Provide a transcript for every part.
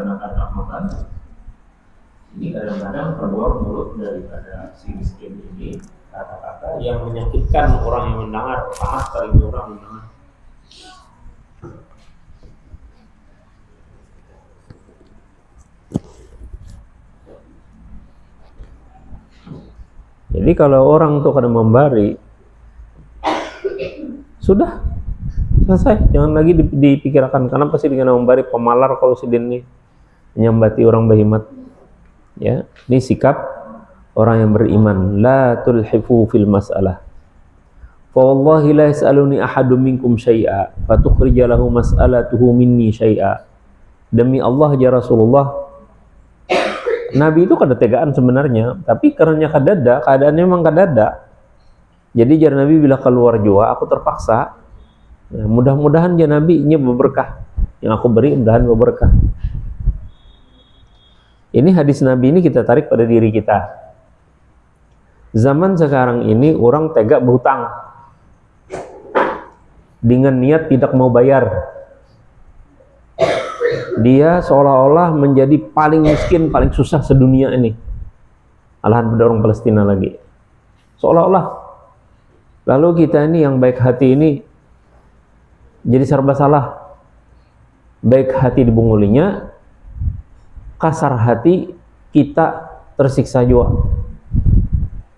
dikarenakan Ramadan, ini kadang-kadang keluar mulut daripada si miskin ini kata-kata yang menyakitkan orang yang mendengar, panas kali orang mendengar. Jadi kalau orang tuh kada memberi, sudah selesai, jangan lagi dipikirkan. Karena pasti dengan memberi pemalar kalau sidin ini menyambati orang berhimat. Ya, ini sikap orang yang beriman. La tulhifu fil mas'alah. Fa wallahi la yas'aluni ahadum minkum syai'a fatukhrija lahu mas'alatuhu minni syai'a. Demi Allah ya Rasulullah, Nabi itu kada tegaan sebenarnya, tapi karena kadada, keadaannya memang kadada. Jadi jar Nabi bila keluar jua, aku terpaksa. Nah, mudah-mudahan ya Nabi ini berberkah. Yang aku beri mudahan berberkah. Ini hadis Nabi ini kita tarik pada diri kita. Zaman sekarang ini orang tega berhutang dengan niat tidak mau bayar. Dia seolah-olah menjadi paling miskin, paling susah sedunia ini. Alahan pada orang Palestina lagi. Seolah-olah. Lalu kita ini yang baik hati ini jadi serba salah. Baik hati dibungulinya, kasar hati kita tersiksa juga.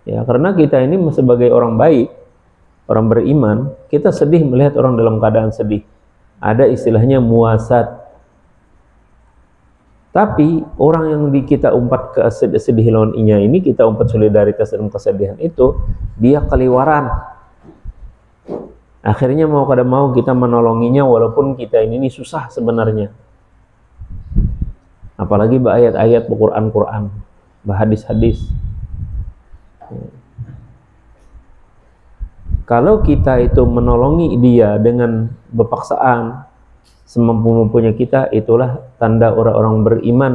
Ya, karena kita ini sebagai orang baik, orang beriman, kita sedih melihat orang dalam keadaan sedih. Ada istilahnya muasat. Tapi orang yang kita umpat kesedih lawan inya ini, kita umpat solidaritas dalam kesedihan itu, dia keliwaran. Akhirnya mau kada mau kita menolonginya walaupun kita ini susah sebenarnya. Apalagi ayat-ayat Quran, hadis-hadis. Kalau kita itu menolongi dia dengan berpaksaan, semampu-mampunya kita, itulah tanda orang-orang beriman.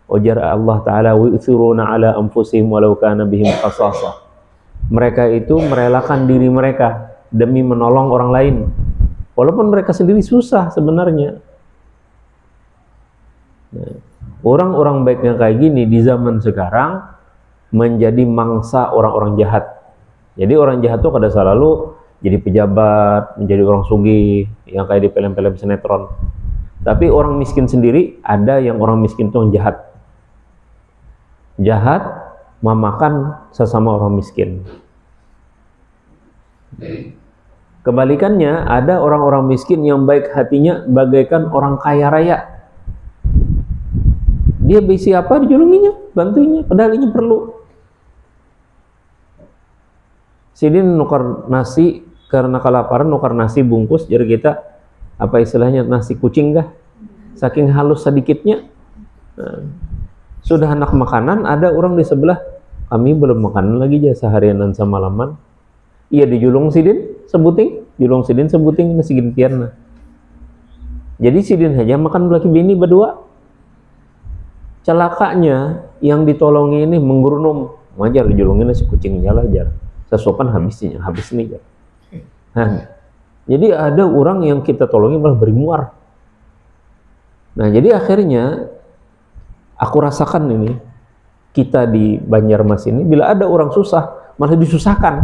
Ujar Allah Ta'ala, وَيُؤْثِرُونَ عَلَىٰ أَنفُسِهِمْ وَلَوْ كَانَ بِهِمْ خَصَاصَةٌ. Mereka itu merelakan diri mereka demi menolong orang lain, walaupun mereka sendiri susah sebenarnya. Nah, orang-orang baik yang kayak gini di zaman sekarang menjadi mangsa orang-orang jahat. Jadi orang jahat tuh kada selalu jadi pejabat, menjadi orang sugih yang kayak di film-film sinetron. Tapi orang miskin sendiri, ada yang orang miskin itu yang jahat. Jahat memakan sesama orang miskin. Kebalikannya, ada orang-orang miskin yang baik hatinya bagaikan orang kaya raya. Dia bisi apa dijulunginya, bantuinya, padahal ini perlu. Sidin nukar nasi karena kelaparan, nukar nasi bungkus, jadi kita apa istilahnya, nasi kucing kah? Saking halus sedikitnya. Nah, sudah anak makanan, ada orang di sebelah, kami belum makan lagi aja seharian dan semalaman. Iya dijulung sidin sebuting nasi gintian. Jadi sidin saja makan laki bini berdua. Celakanya yang ditolongi ini menggurunum, ngajar dijulungin nasi kucing jalan jar. Sesopan habis nih jar. Nah, jadi ada orang yang kita tolongi malah bermuar. Nah, jadi akhirnya aku rasakan ini, kita di Banjarmasin ini, bila ada orang susah, malah disusahkan.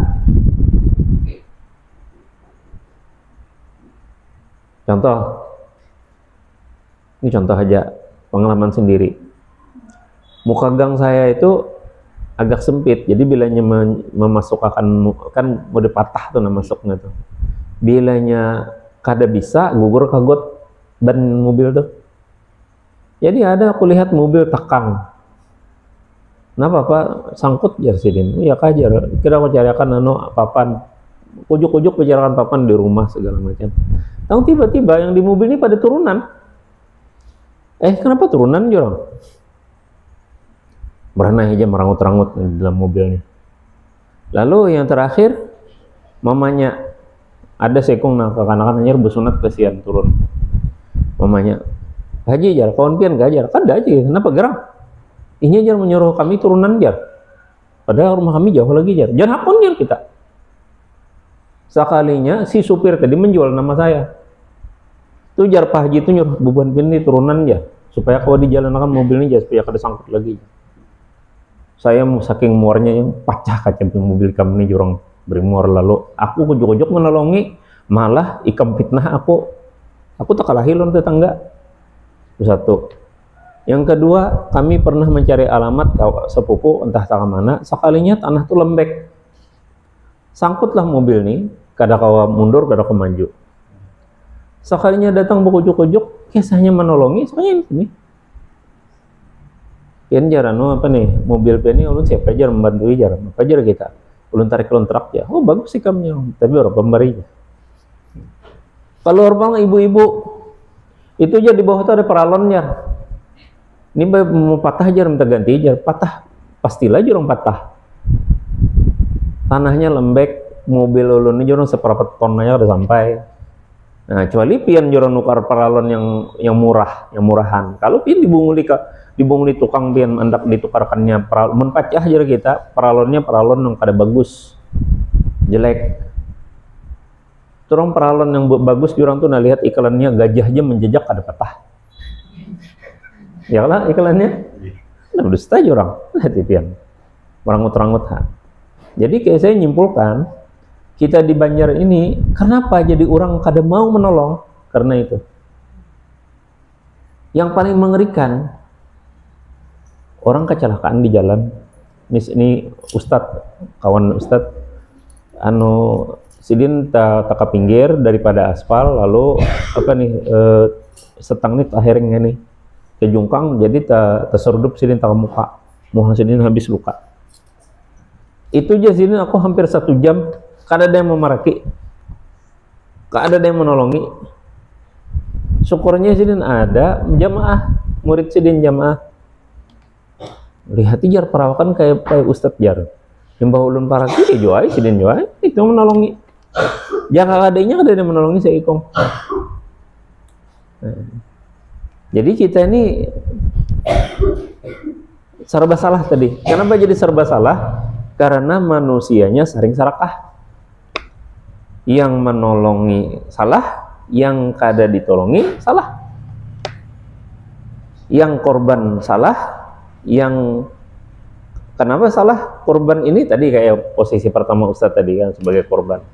Contoh, ini contoh aja, pengalaman sendiri. Muka gang saya itu agak sempit, jadi bilanya memasukkan, kan mode patah tuh masuknya tuh. Bilanya kada bisa, gugur kagot ban mobil tuh. Jadi ada aku lihat mobil tekang. Kenapa Pak? Sangkut jar sidin. Ya kajar. Kira aku carikan papan. Ujuk-ujuk bicarakan papan di rumah segala macam. Tahu tiba-tiba yang di mobil ini pada turunan. Kenapa turunan jorong? Berenang aja merangut-rangut di dalam mobilnya. Lalu yang terakhir, mamanya ada sekung nak kanak-kanak nyer besunat kesian turun. Mamanya, Haji jar, kawan pian gajar, kan dah aja, kenapa gerang? Ini jar menyuruh kami turunan jar. Padahal rumah kami jauh lagi jar. Jangan hakun jar kita. Sekalinya si supir tadi menjual nama saya. Tuh jar Pak Haji itu nyuruh beban pian di turunan jar. supaya kalau dijalankan mobil ini supaya kada sangkut lagi. Saya saking muarnya yang pecah kaca mobil kami ini jurang bermuar, lalu aku kujuk-kujuk menolongi, malah ikam fitnah aku tak kalahi lawan tetangga. Itu satu. Yang kedua, kami pernah mencari alamat sepupu entah tak mana, sekalinya tanah tuh lembek, sangkutlah mobil nih, kada kawa mundur, kada kawa maju. Sekalinya datang bukujuk-kujuk, kisahnya menolongi, soalnya ini. Pian jaran apa nih, mobil pian ini ulun siapa aja membantu jaran, apa aja kita. Ulun tarik kontrak ya, oh bagus sih kamnya, tapi orang pemberinya. Kalau orang ibu-ibu, itu aja di bawah itu ada peralonnya. Ini mau patah aja, minta ganti aja, patah, pastilah orang patah. Tanahnya lembek, mobil ulun ini orang seperempat ton aja udah sampai. Nah, kecuali pian joran nukar paralon yang murah, yang murahan. Kalau pian dibunguli tukang pian hendak ditukarkannya paralon, menpacah aja kita, paralonnya paralon yang kada bagus, jelek. Turang paralon yang bagus, jurang tuh nah lihat iklannya gajah aja menjejak kada patah. Ya lah iklannya, nah udah stay jurang, lihat pian, merangut-rangut ha. Jadi kayak saya nyimpulkan, kita di Banjar ini, kenapa jadi orang kada mau menolong? Karena itu. Yang paling mengerikan, orang kecelakaan di jalan. Ini Ustadz, kawan Ustadz, sidin tak pinggir daripada aspal, lalu apa nih, setang nih akhirnya nih kejungkang, jadi terserudup sidin tak muka, muha sidin habis luka. Itu aja sidin aku hampir 1 jam. Kada ada yang memaraki, kada ada yang menolongi. Syukurnya sidin ada jamaah, murid sidin jamaah. Lihat jar perawakan kayak Ustadz jar. Yang ulun paraki juai sidin juai itu menolongi. Jangan adanya kada ada yang menolongi saya ikong. Jadi kita ini serba salah tadi. Kenapa jadi serba salah? Karena manusianya sering sarakah. Yang menolongi salah, yang kada ditolongi salah, yang korban salah, yang kenapa salah korban ini tadi kayak posisi pertama Ustadz tadi kan sebagai korban,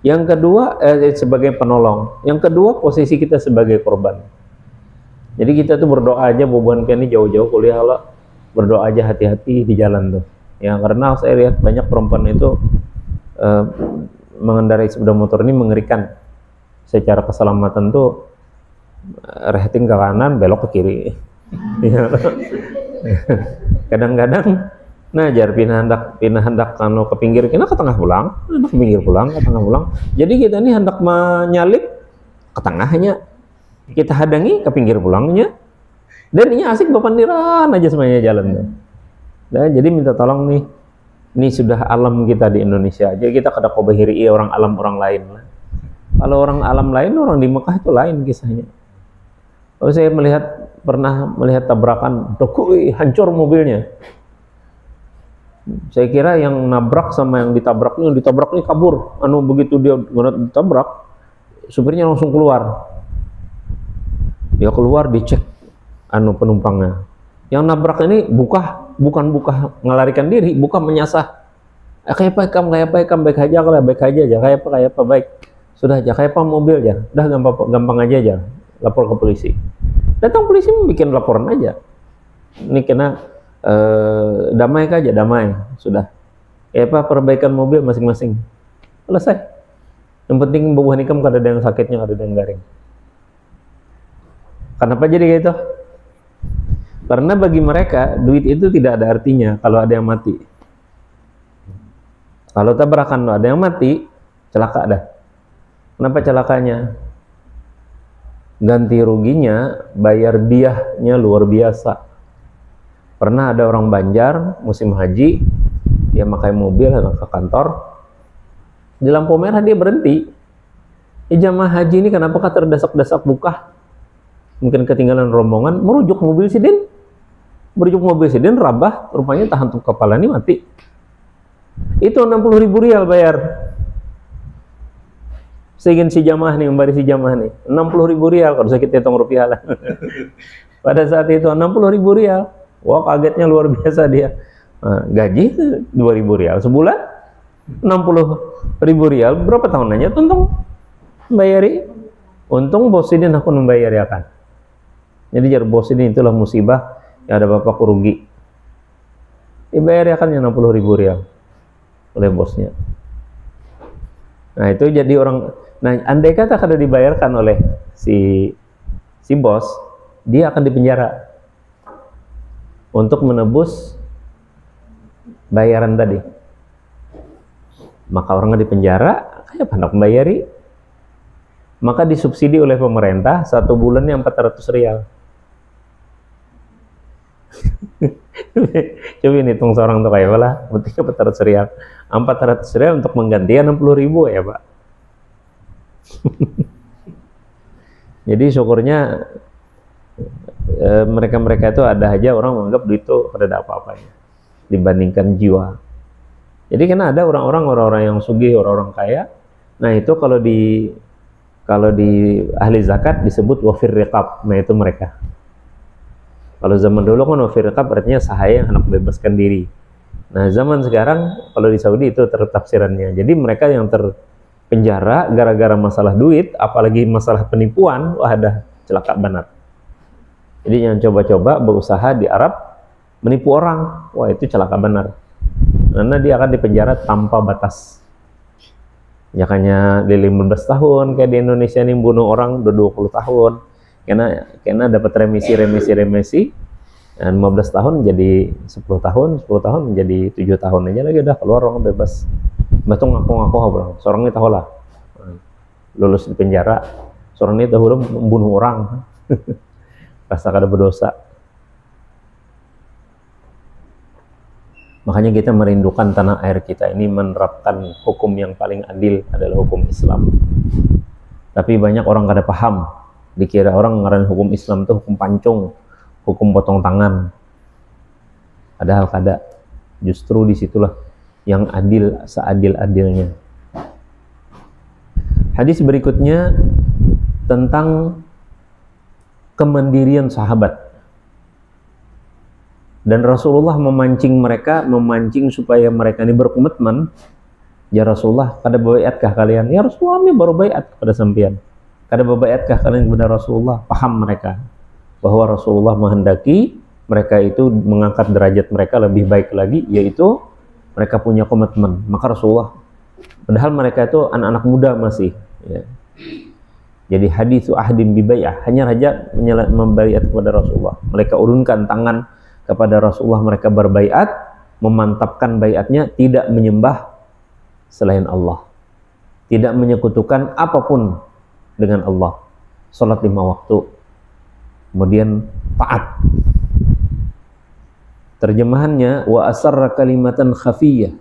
yang kedua sebagai penolong, yang kedua posisi kita sebagai korban. Jadi kita tuh berdoa aja bukan ini jauh-jauh kuliah Allah, berdoa aja hati-hati di jalan tuh ya, karena saya lihat banyak perempuan itu mengendarai sepeda motor ini mengerikan. Secara keselamatan tuh rating ke kanan, belok ke kiri. Kadang-kadang nah jar pindah hendak kano ke pinggir, kena ke tengah pulang, hendak ke pinggir pulang, ke tengah pulang. Jadi kita ini hendak menyalip ke tengahnya, kita hadangi ke pinggir pulangnya. Dan ini asik bapandiran aja semuanya jalan. Nah, jadi minta tolong nih. Ini sudah alam kita di Indonesia aja, kita kada kobahiri orang alam orang lain lah. Kalau orang alam lain, orang di Mekah itu lain kisahnya. Kalau saya pernah melihat tabrakan, hancur mobilnya. Saya kira yang nabrak sama yang ditabrak ini kabur. Begitu dia ditabrak, supirnya langsung keluar. Dia keluar dicek penumpangnya. Yang nabrak ini bukan ngelarikan diri, bukan menyasar. Kayak apa ikam baik aja kayak apa baik. Sudah aja kayak apa mobil aja. Udah gampang aja lapor ke polisi. Datang polisi bikin laporan aja. Ini kena damai aja, damai. Sudah. Kayak apa perbaikan mobil masing-masing. Selesai. Yang penting buah nikam kada ada yang sakitnya, kada ada yang garing. Kenapa jadi kayak itu? Karena bagi mereka duit itu tidak ada artinya kalau ada yang mati. Kalau tabrakan ada yang mati, celaka dah. Kenapa celakanya? Ganti ruginya, bayar diahnya luar biasa. Pernah ada orang Banjar musim haji, dia pakai mobil ke kantor, di lampu merah dia berhenti. Jamaah haji ini kenapa terdesak-desak buka? Mungkin ketinggalan rombongan, merujuk mobil sidin. Berjuk mobil sidin rabah, rupanya tahan tuh kepala ini mati. Itu 60.000 rial bayar. Seingin si jamaah nih, membari si jamaah nih 60.000 rial, kalau kita hitung rupiah lah. Pada saat itu 60.000 rial. Wah, kagetnya luar biasa dia. Gaji 2.000 rial sebulan, 60.000 rial, berapa tahun aja untung bayari. Untung bos ini aku membayari akan. Jadi jar bos ini itulah musibah yang ada bapak rugi. Dibayari akan yang 60.000 rial oleh bosnya. Nah itu jadi orang. Nah andai kata kada dibayarkan oleh si bos, dia akan dipenjara untuk menebus bayaran tadi. Maka orangnya dipenjara, kayak hendak membayari. Maka disubsidi oleh pemerintah 1 bulannya 400 rial. Coba hitung seorang tuh kayak lah, berarti 400 rial. 400 rial untuk menggantikan 60.000 ya Pak. Jadi syukurnya mereka-mereka itu ada aja orang menganggap duit itu ada apa-apanya dibandingkan jiwa. Jadi karena ada orang-orang yang sugih, orang-orang kaya. Nah itu kalau di ahli zakat disebut wafir riqab. Nah itu mereka. Kalau zaman dulu kan wafir riqab artinya sahaya yang hendak bebaskan diri. Nah zaman sekarang kalau di Saudi itu tertafsirannya. Jadi mereka yang terpenjara gara-gara masalah duit, apalagi masalah penipuan, wah ada celaka benar. Jadi yang coba-coba berusaha di Arab menipu orang, wah itu celaka benar. Karena dia akan dipenjara tanpa batas. Jangannya di 15 tahun kayak di Indonesia nih bunuh orang udah 20 tahun. Karena dapat remisi. Dan 15 tahun jadi 10 tahun menjadi 7 tahun aja lagi udah keluar orang bebas. Betul ngaku-ngaku bro. Seorang ini tahu lah. Lulus di penjara, seorang ini dahulu membunuh orang. Rasa kada berdosa. Makanya kita merindukan tanah air kita ini menerapkan hukum yang paling adil adalah hukum Islam. Tapi banyak orang kada paham. Dikira orang ngarain hukum Islam itu hukum pancung, hukum potong tangan. Padahal kada. Justru disitulah yang adil seadil-adilnya. Hadis berikutnya tentang kemandirian sahabat. Dan Rasulullah memancing supaya mereka ini berkomitmen. Ya Rasulullah, kada berbaiatkah kalian? Ya Rasulullah, kami baru baiat kepada sampean. Kada berbaiatkah kalian kepada Rasulullah? Paham mereka bahwa Rasulullah menghendaki mereka itu mengangkat derajat mereka lebih baik lagi, yaitu mereka punya komitmen. Maka Rasulullah, padahal mereka itu anak-anak muda masih. Ya. Jadi haditsu ahdim bibayah, hanya saja membaiat kepada Rasulullah. Mereka urunkan tangan kepada Rasulullah, mereka berbaiat, memantapkan baiatnya, tidak menyembah selain Allah, tidak menyekutukan apapun dengan Allah, sholat 5 waktu, kemudian taat. Terjemahannya wa asarra kalimatan khafiyah.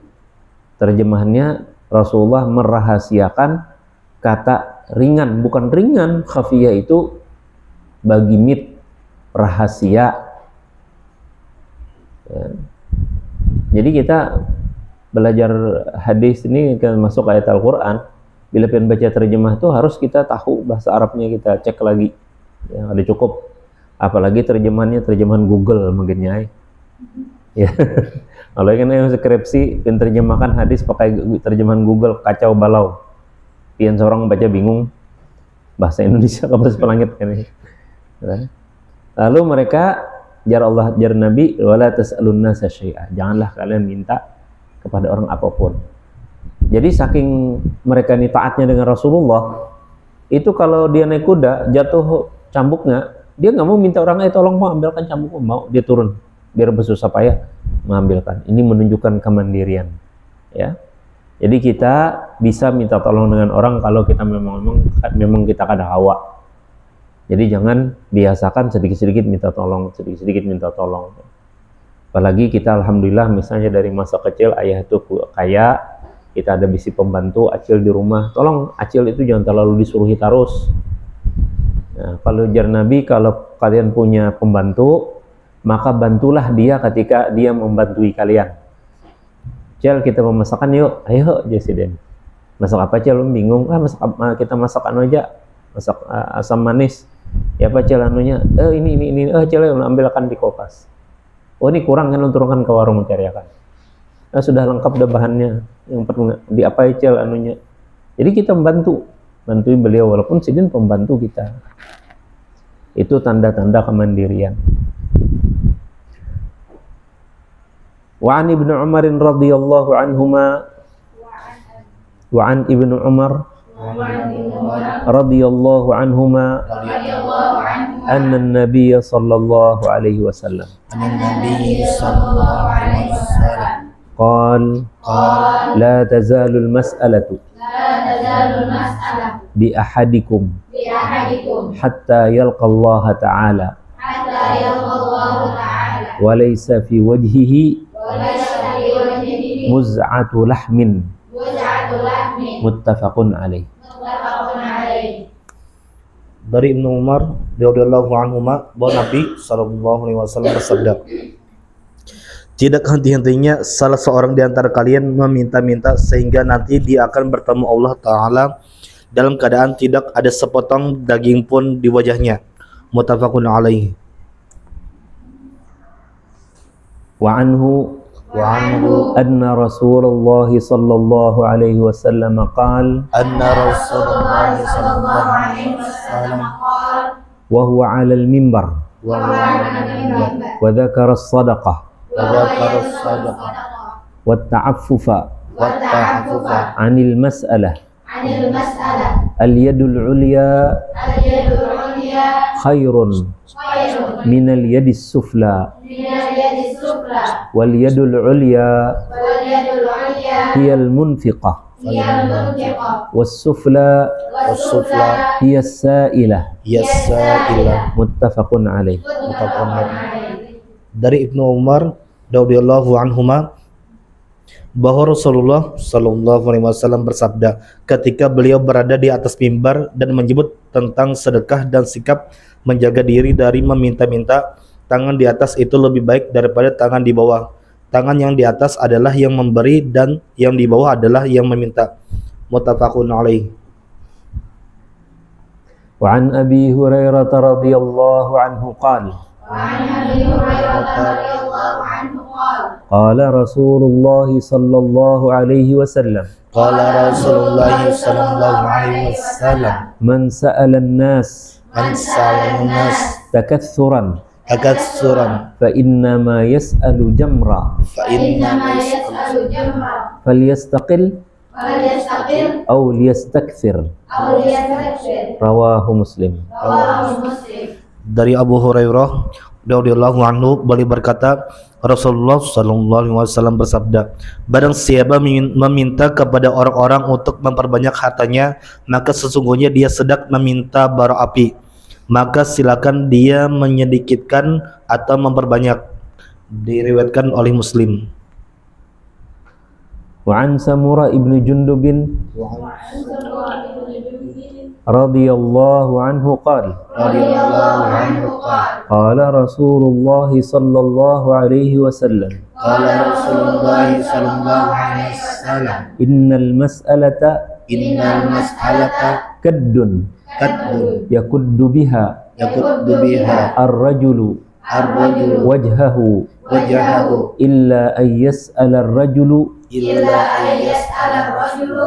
Terjemahannya Rasulullah merahasiakan kata ringan, bukan ringan, khafiyah itu bagimit, rahasia. Ya. Jadi kita belajar hadis ini kan masuk ayat Al-Quran, bila pengen baca terjemah itu harus kita tahu bahasa Arabnya, kita cek lagi ya, ada cukup, apalagi terjemahannya terjemahan Google mungkinnya ya. Kalau kan yang skripsi penterjemahkan hadis pakai terjemahan Google, kacau balau, pian seorang baca bingung bahasa Indonesia kamus pelangit kan ya. Lalu mereka jar Allah, jar Nabi, wala tas'alun nasa syai'a, janganlah kalian minta kepada orang apapun. Jadi saking mereka ini taatnya dengan Rasulullah, itu kalau dia naik kuda jatuh cambuknya, dia nggak mau minta orang tolong mau ambilkan cambukku, mau dia turun biar bersusah payah mengambilkan. Ini menunjukkan kemandirian ya. Jadi kita bisa minta tolong dengan orang kalau kita memang kita kada hawa. Jadi jangan biasakan sedikit-sedikit minta tolong, sedikit-sedikit minta tolong. Apalagi kita alhamdulillah misalnya dari masa kecil ayah itu kaya, kita ada bisi pembantu acil di rumah, tolong acil itu jangan terlalu disuruhi terus. Nah, kalau jar Nabi, kalau kalian punya pembantu, maka bantulah dia ketika dia membantui kalian. Cel, kita mau masakan yuk, ayo Jesiden. Masak apa Cel? Bingung, masak kita masak anu aja, masak asam manis. Ya apa Cel anunya? Ini Cel ambilkan di Kopas. Oh ini kurang kan, turunkan ke warung mencari akan. Nah, sudah lengkap dah bahannya. Yang perlu diapai Cel anunya. Jadi kita bantuin beliau walaupun sidin pembantu kita. Itu tanda-tanda kemandirian. Wa an Ibnu Umar radhiyallahu anhuma wa an Ibnu Umar radhiyallahu anhuma anna an-nabiy sallallahu alaihi wasallam قال لا تزال المسألة بأحدكم حتى يلقى الله تعالى وليس في وجهه مزعة لحم متفق عليه. Dari Ibnu Umar radhiyallahu anhuma bahwa Nabi sallallahu alaihi wasallam bersabda, tidak henti-hentinya salah seorang di antara kalian meminta-minta sehingga nanti dia akan bertemu Allah Ta'ala dalam keadaan tidak ada sepotong daging pun di wajahnya. Muttafaqun alaihi. Wa anhu anna Rasulullah sallallahu alaihi wasallam qala wa huwa 'ala al-minbar wa dhakara as-sadaqah والتعفف عن المسألة اليد العليا خير من اليد السفلى واليد العليا هي المنفقة والسفلى هي السائلة متفق عليه. Dari Ibnu Umar radhiyallahu anhuma bahwa Rasulullah sallallahu alaihi wasallam bersabda ketika beliau berada di atas mimbar dan menyebut tentang sedekah dan sikap menjaga diri dari meminta-minta, tangan di atas itu lebih baik daripada tangan di bawah. Tangan yang di atas adalah yang memberi dan yang di bawah adalah yang meminta. Muttafaqun alaihi. Wa an Abi Hurairah radhiyallahu anhu qala قال رسول الله صلى الله عليه وسلم من سأل الناس تكثرا فإنما يسأل جمرا فليستقل أو ليستكثر رواه مسلم. Dari Abu Hurairah radhiyallahu anhu beliau berkata, Rasulullah sallallahu alaihi wasallam bersabda, barang siapa meminta kepada orang-orang untuk memperbanyak hartanya, maka sesungguhnya dia sedang meminta bara api. Maka silakan dia menyedikitkan atau memperbanyak. Diriwayatkan oleh Muslim. Wa an Samurah ibnu Jundub radhiyallahu anhu qala qala Rasulullah sallallahu alaihi wasallam innal mas'alata kaddun yakuddu biha ar-rajulu wajhahu illa an yas'ala ar-rajulu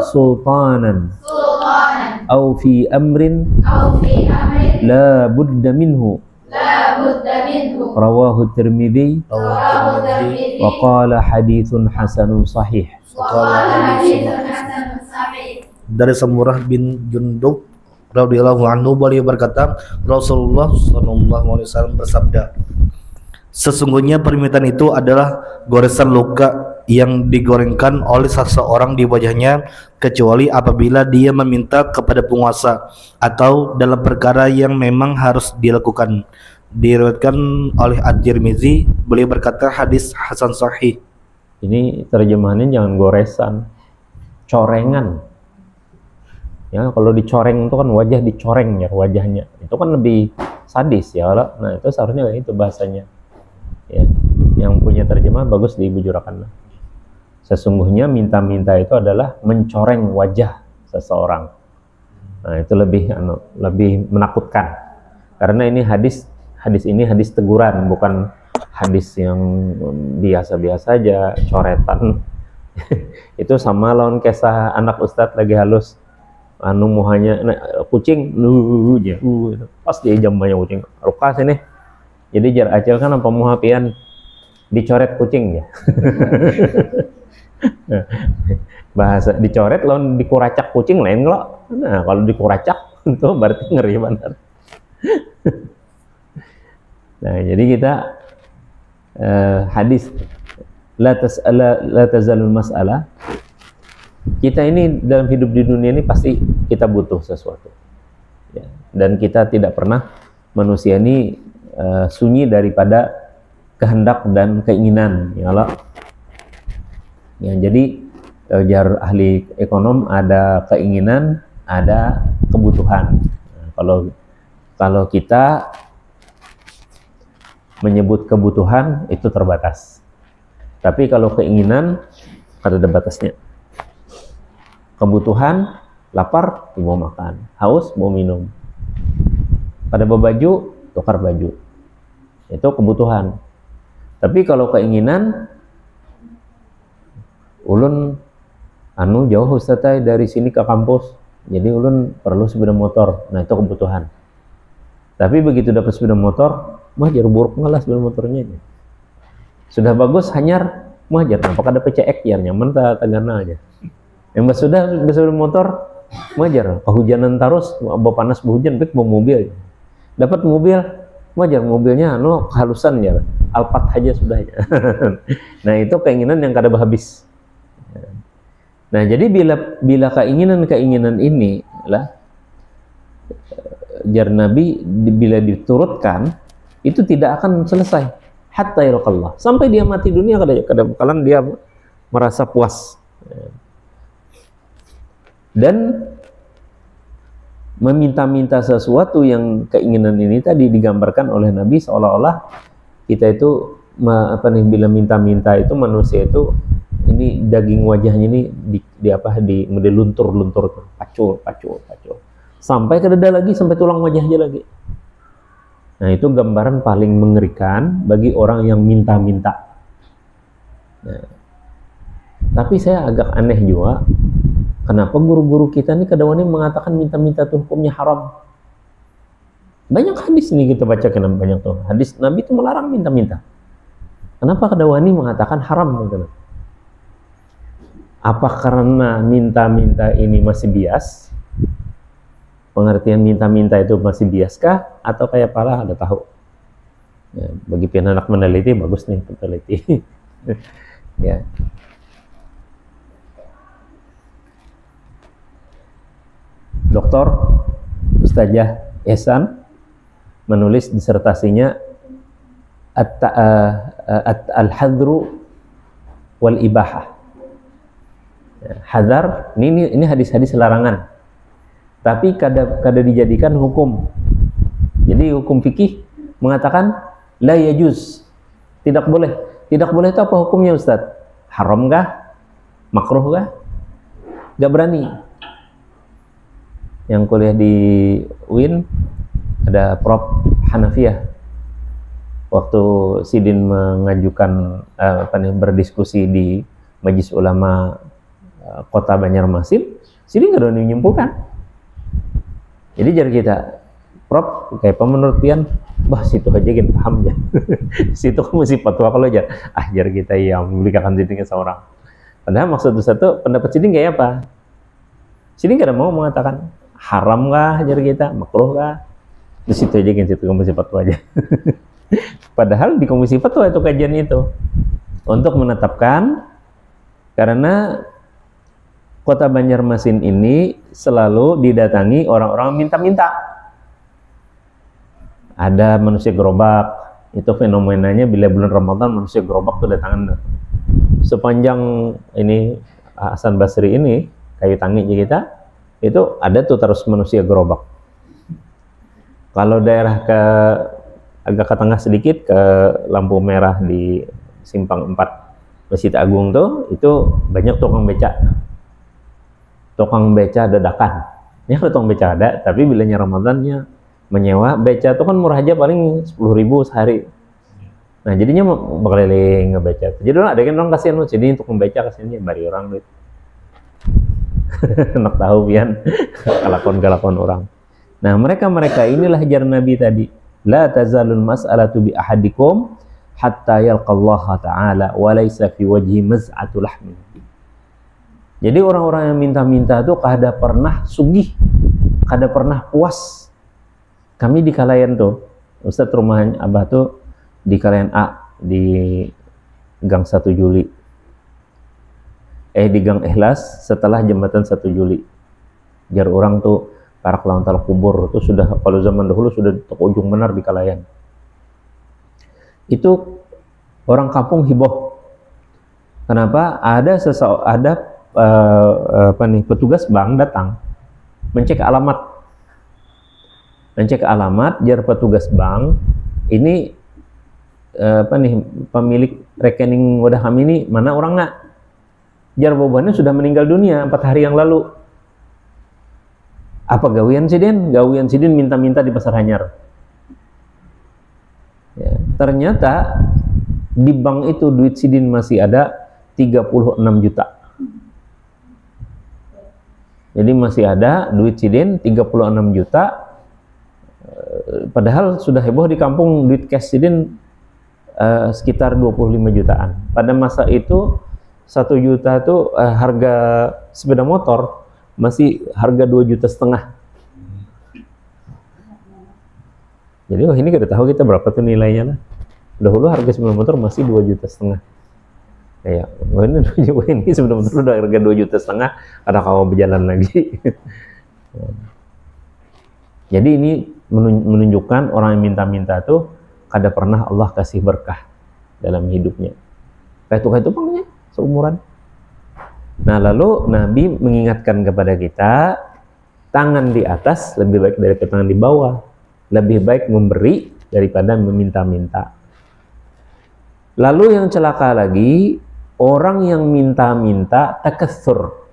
sultanan أو في أمر لا بد منه رواه الترمذي وقال حديث حسن صحيح. Dari Samurah bin Jundub radhiyallahu anhu beliau berkata, Rasulullah sallallahu alaihi wasallam bersabda, sesungguhnya permintaan itu adalah goresan luka yang digorengkan oleh seseorang di wajahnya, kecuali apabila dia meminta kepada penguasa atau dalam perkara yang memang harus dilakukan. Diriwayatkan oleh At-Tirmizi, beliau berkata hadis hasan sahih. Ini terjemahannya jangan goresan, corengan. Ya, kalau dicoreng itu kan wajah dicoreng ya wajahnya. Itu kan lebih sadis ya. Nah, itu seharusnya kayak itu bahasanya. Ya, yang punya terjemahan bagus dibujurakan. Sesungguhnya minta-minta itu adalah mencoreng wajah seseorang. Nah, itu lebih menakutkan. Karena ini hadis ini hadis teguran, bukan hadis yang biasa-biasa aja, coretan. Itu sama lawan kisah anak ustadz lagi halus, anu muhanya kucing, pas dia jamnya kucing, rukas ini. Jadi jar acil kan apa muhapian dicoret kucing ya. Bahasa dicoret lawan dikuracak kucing lain kalau. Nah, kalau dikuracak itu berarti ngeri benar. Nah, jadi kita hadis la tazalul mas'alah. Kita ini dalam hidup di dunia ini pasti kita butuh sesuatu. Ya, dan kita tidak pernah manusia ini sunyi daripada kehendak dan keinginan, ya Allah. Ya, jadi jar ahli ekonom ada keinginan, ada kebutuhan. Nah, kalau kita menyebut kebutuhan itu terbatas. Tapi kalau keinginan ada batasnya. Kebutuhan, lapar, mau makan, haus, mau minum. Pada baju, tukar baju. Itu kebutuhan. Tapi kalau keinginan, ulun anu jauh ustaz dari sini ke kampus, jadi ulun perlu sepeda motor. Nah, itu kebutuhan. Tapi begitu dapat sepeda motor, mah jar buruk ngalah sepeda motornya aja. Sudah bagus hanyar, mah jar nampak ada PCX ya nyaman tagana aja. Yang sudah sepeda motor, mah jar kehujanan terus, panas hujan bawa mobil. Dapat mobil, mah jar mobilnya anu kehalusan ya. Alphard aja sudah ya. Nah, itu keinginan yang kada habis. Nah, jadi bila keinginan ini lah jar Nabi bila diturutkan itu tidak akan selesai hatta yalqallah, sampai dia mati dunia kadang-kadang dia merasa puas dan meminta-minta sesuatu. Yang keinginan ini tadi digambarkan oleh Nabi seolah-olah kita itu bila minta-minta itu manusia itu ini daging wajahnya ini di luntur-luntur, pacul sampai ke dada lagi, sampai tulang wajahnya lagi. Nah, itu gambaran paling mengerikan bagi orang yang minta-minta. Nah, tapi saya agak aneh juga, kenapa guru-guru kita ini kadang-kadang mengatakan minta-minta itu hukumnya haram. Banyak hadis ini kita baca, banyak tuh hadis Nabi itu melarang minta-minta. Kenapa kadang-kadang mengatakan haram gitu? Apa karena minta-minta ini masih bias? Pengertian minta-minta itu masih biaskah? Atau kayak pala ada tahu? Ya, bagi pihak anak meneliti, bagus nih peneliti. Ya. Doktor Ustazah Ehsan menulis disertasinya Al-Hadru wal Ibahah. Hadar, ini hadis-hadis larangan, tapi kada dijadikan hukum. Jadi hukum fikih mengatakan la yajuz, tidak boleh. Tidak boleh itu apa hukumnya Ustaz? Haram kah? Makruh kah? Gak berani. Yang kuliah di UIN ada Prof Hanafiyah. Waktu Sidin mengajukan berdiskusi di Majelis Ulama Kota Banjarmasin, Sidin nggak ada menyimpulkan. Jadi jar kita, Prof, kayak apa menurut pian? Bah, situ aja kan paham ya. Situ kamu sih fatwa kalau jar. Jar kita yang memberikan Sidin ke seorang. Padahal maksud satu pendapat Sidin kayak apa? Sidin nggak ada mau mengatakan haram kah jar kita, makruh kah? Di situ aja kan, situ kamu sih fatwa aja. Padahal di komisi fatwa itu kajian itu untuk menetapkan, karena Kota Banjarmasin ini selalu didatangi orang-orang minta-minta. Ada manusia gerobak, itu fenomenanya bila bulan Ramadan manusia gerobak tuh datangan. Sepanjang ini Hasan Basri ini, kayu tangi kita, itu ada tuh terus manusia gerobak. Kalau daerah agak ke tengah sedikit, ke lampu merah di Simpang 4 Masjid Agung tuh, itu banyak tukang becak. Tukang beca dadakan. Ini kalau tukang beca ada, tapi bilanya Ramadannya menyewa beca itu kan murah aja paling 10.000 sehari. Nah jadinya berkeliling ngebeca. Jadi ada kan orang kasihan jadi untuk membeca kasihannya bari orang duit. Enak tahu pian kalakon orang. Nah mereka inilah jar Nabi tadi. La tazalul mas'alatu bi ahadikum hatta yalqallaha ta'ala wa laysa fi wajhi maz'atu lahmin. Jadi orang-orang yang minta-minta itu kada pernah sugih, kada pernah puas. Kami di Kalayan tuh, Ustadz rumah Abah tuh di Kalayan A, di Gang 1 Juli. Di Gang Ikhlas setelah jembatan 1 Juli. Jar orang tuh para kelantar kubur itu sudah, kalau zaman dahulu sudah ke ujung benar di Kalayan. Itu orang kampung heboh. Kenapa? Ada petugas bank datang mencek alamat, jar petugas bank ini pemilik rekening wadah kami ini mana orang nggak? Jar bobannya sudah meninggal dunia 4 hari yang lalu. Apa gawian sidin? Gawian sidin minta-minta di Pasar Hanyar. Ya, ternyata di bank itu duit sidin masih ada 36 juta. Jadi masih ada duit sidin 36 juta. Padahal sudah heboh di kampung duit cash sidin sekitar 25 jutaan. Pada masa itu 1 juta itu harga sepeda motor masih harga 2,5 juta. Jadi ini kita tahu kita berapa tuh nilainya lah. Dahulu harga sepeda motor masih 2,5 juta. Kayak ini sepeda motor udah harga 2,5 juta, ada kau berjalan lagi. Jadi ini menunjukkan orang yang minta-minta tuh kada pernah Allah kasih berkah dalam hidupnya. Kayak itu pangnya seumuran. Nah lalu Nabi mengingatkan kepada kita, tangan di atas lebih baik daripada tangan di bawah, lebih baik memberi daripada meminta-minta. Lalu yang celaka lagi, orang yang minta-minta takatsur.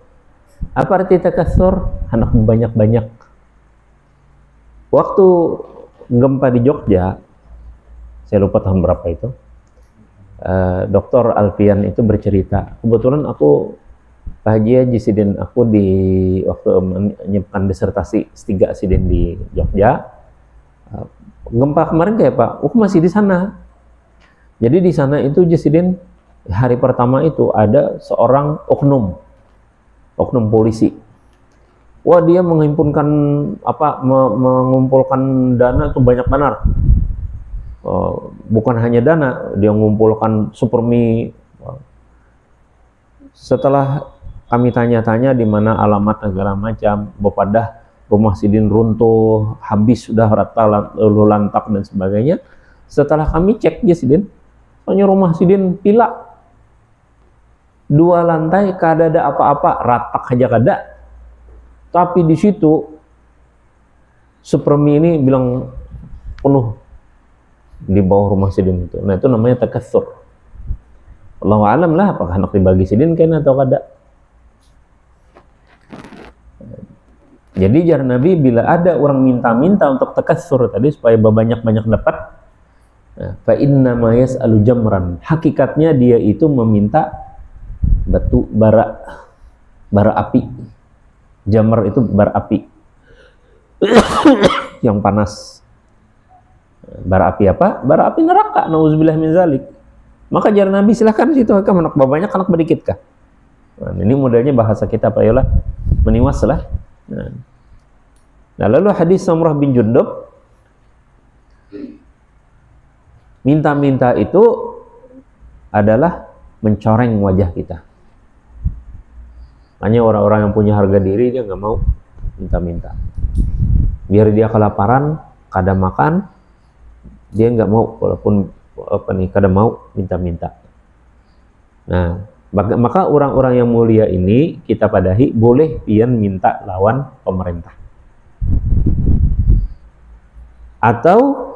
Apa arti takatsur? Anak banyak-banyak. Waktu gempa di Jogja, saya lupa tahun berapa itu, Dr. Alfian itu bercerita, kebetulan aku Haji sidin aku di waktu menyiapkan disertasi S3 sidin di Jogja. Gempa kemarin kayak Pak, masih di sana. Jadi di sana itu Jasidin hari pertama itu ada seorang oknum polisi. Wah dia mengumpulkan mengumpulkan dana itu banyak benar. Bukan hanya dana, dia mengumpulkan supermi. Setelah kami tanya-tanya di mana alamat segala macam, bepadah rumah sidin runtuh, habis sudah rata lalu lantak dan sebagainya. Setelah kami cek sidin, soalnya rumah sidin pilak, 2 lantai kada ada apa-apa, ratak aja kada. Tapi di situ supermi ini bilang penuh di bawah rumah sidin itu. Nah itu namanya takatsur. Allahu alam lah apakah anak dibagi sidin kena atau kada. Jadi jar Nabi bila ada orang minta-minta untuk takatsur tadi supaya banyak-banyak dapat, fa inna ma yas'alu jamran. Hakikatnya dia itu meminta batu bara api. Jamr itu bara api. Yang panas. Bara api apa? Bara api neraka. Nauzubillah min zalik. Maka jar Nabi silahkan situ kamu anak banyak anak sedikit kah? Nah, ini modelnya bahasa kita Pak Yola meniwas lah. Nah lalu hadis Samurah bin Jundub, minta-minta itu adalah mencoreng wajah kita. Hanya orang-orang yang punya harga diri dia nggak mau minta-minta. Biar dia kelaparan, kada makan, dia nggak mau walaupun kada mau minta-minta. Nah maka orang-orang yang mulia ini kita padahi boleh pian minta lawan pemerintah. Atau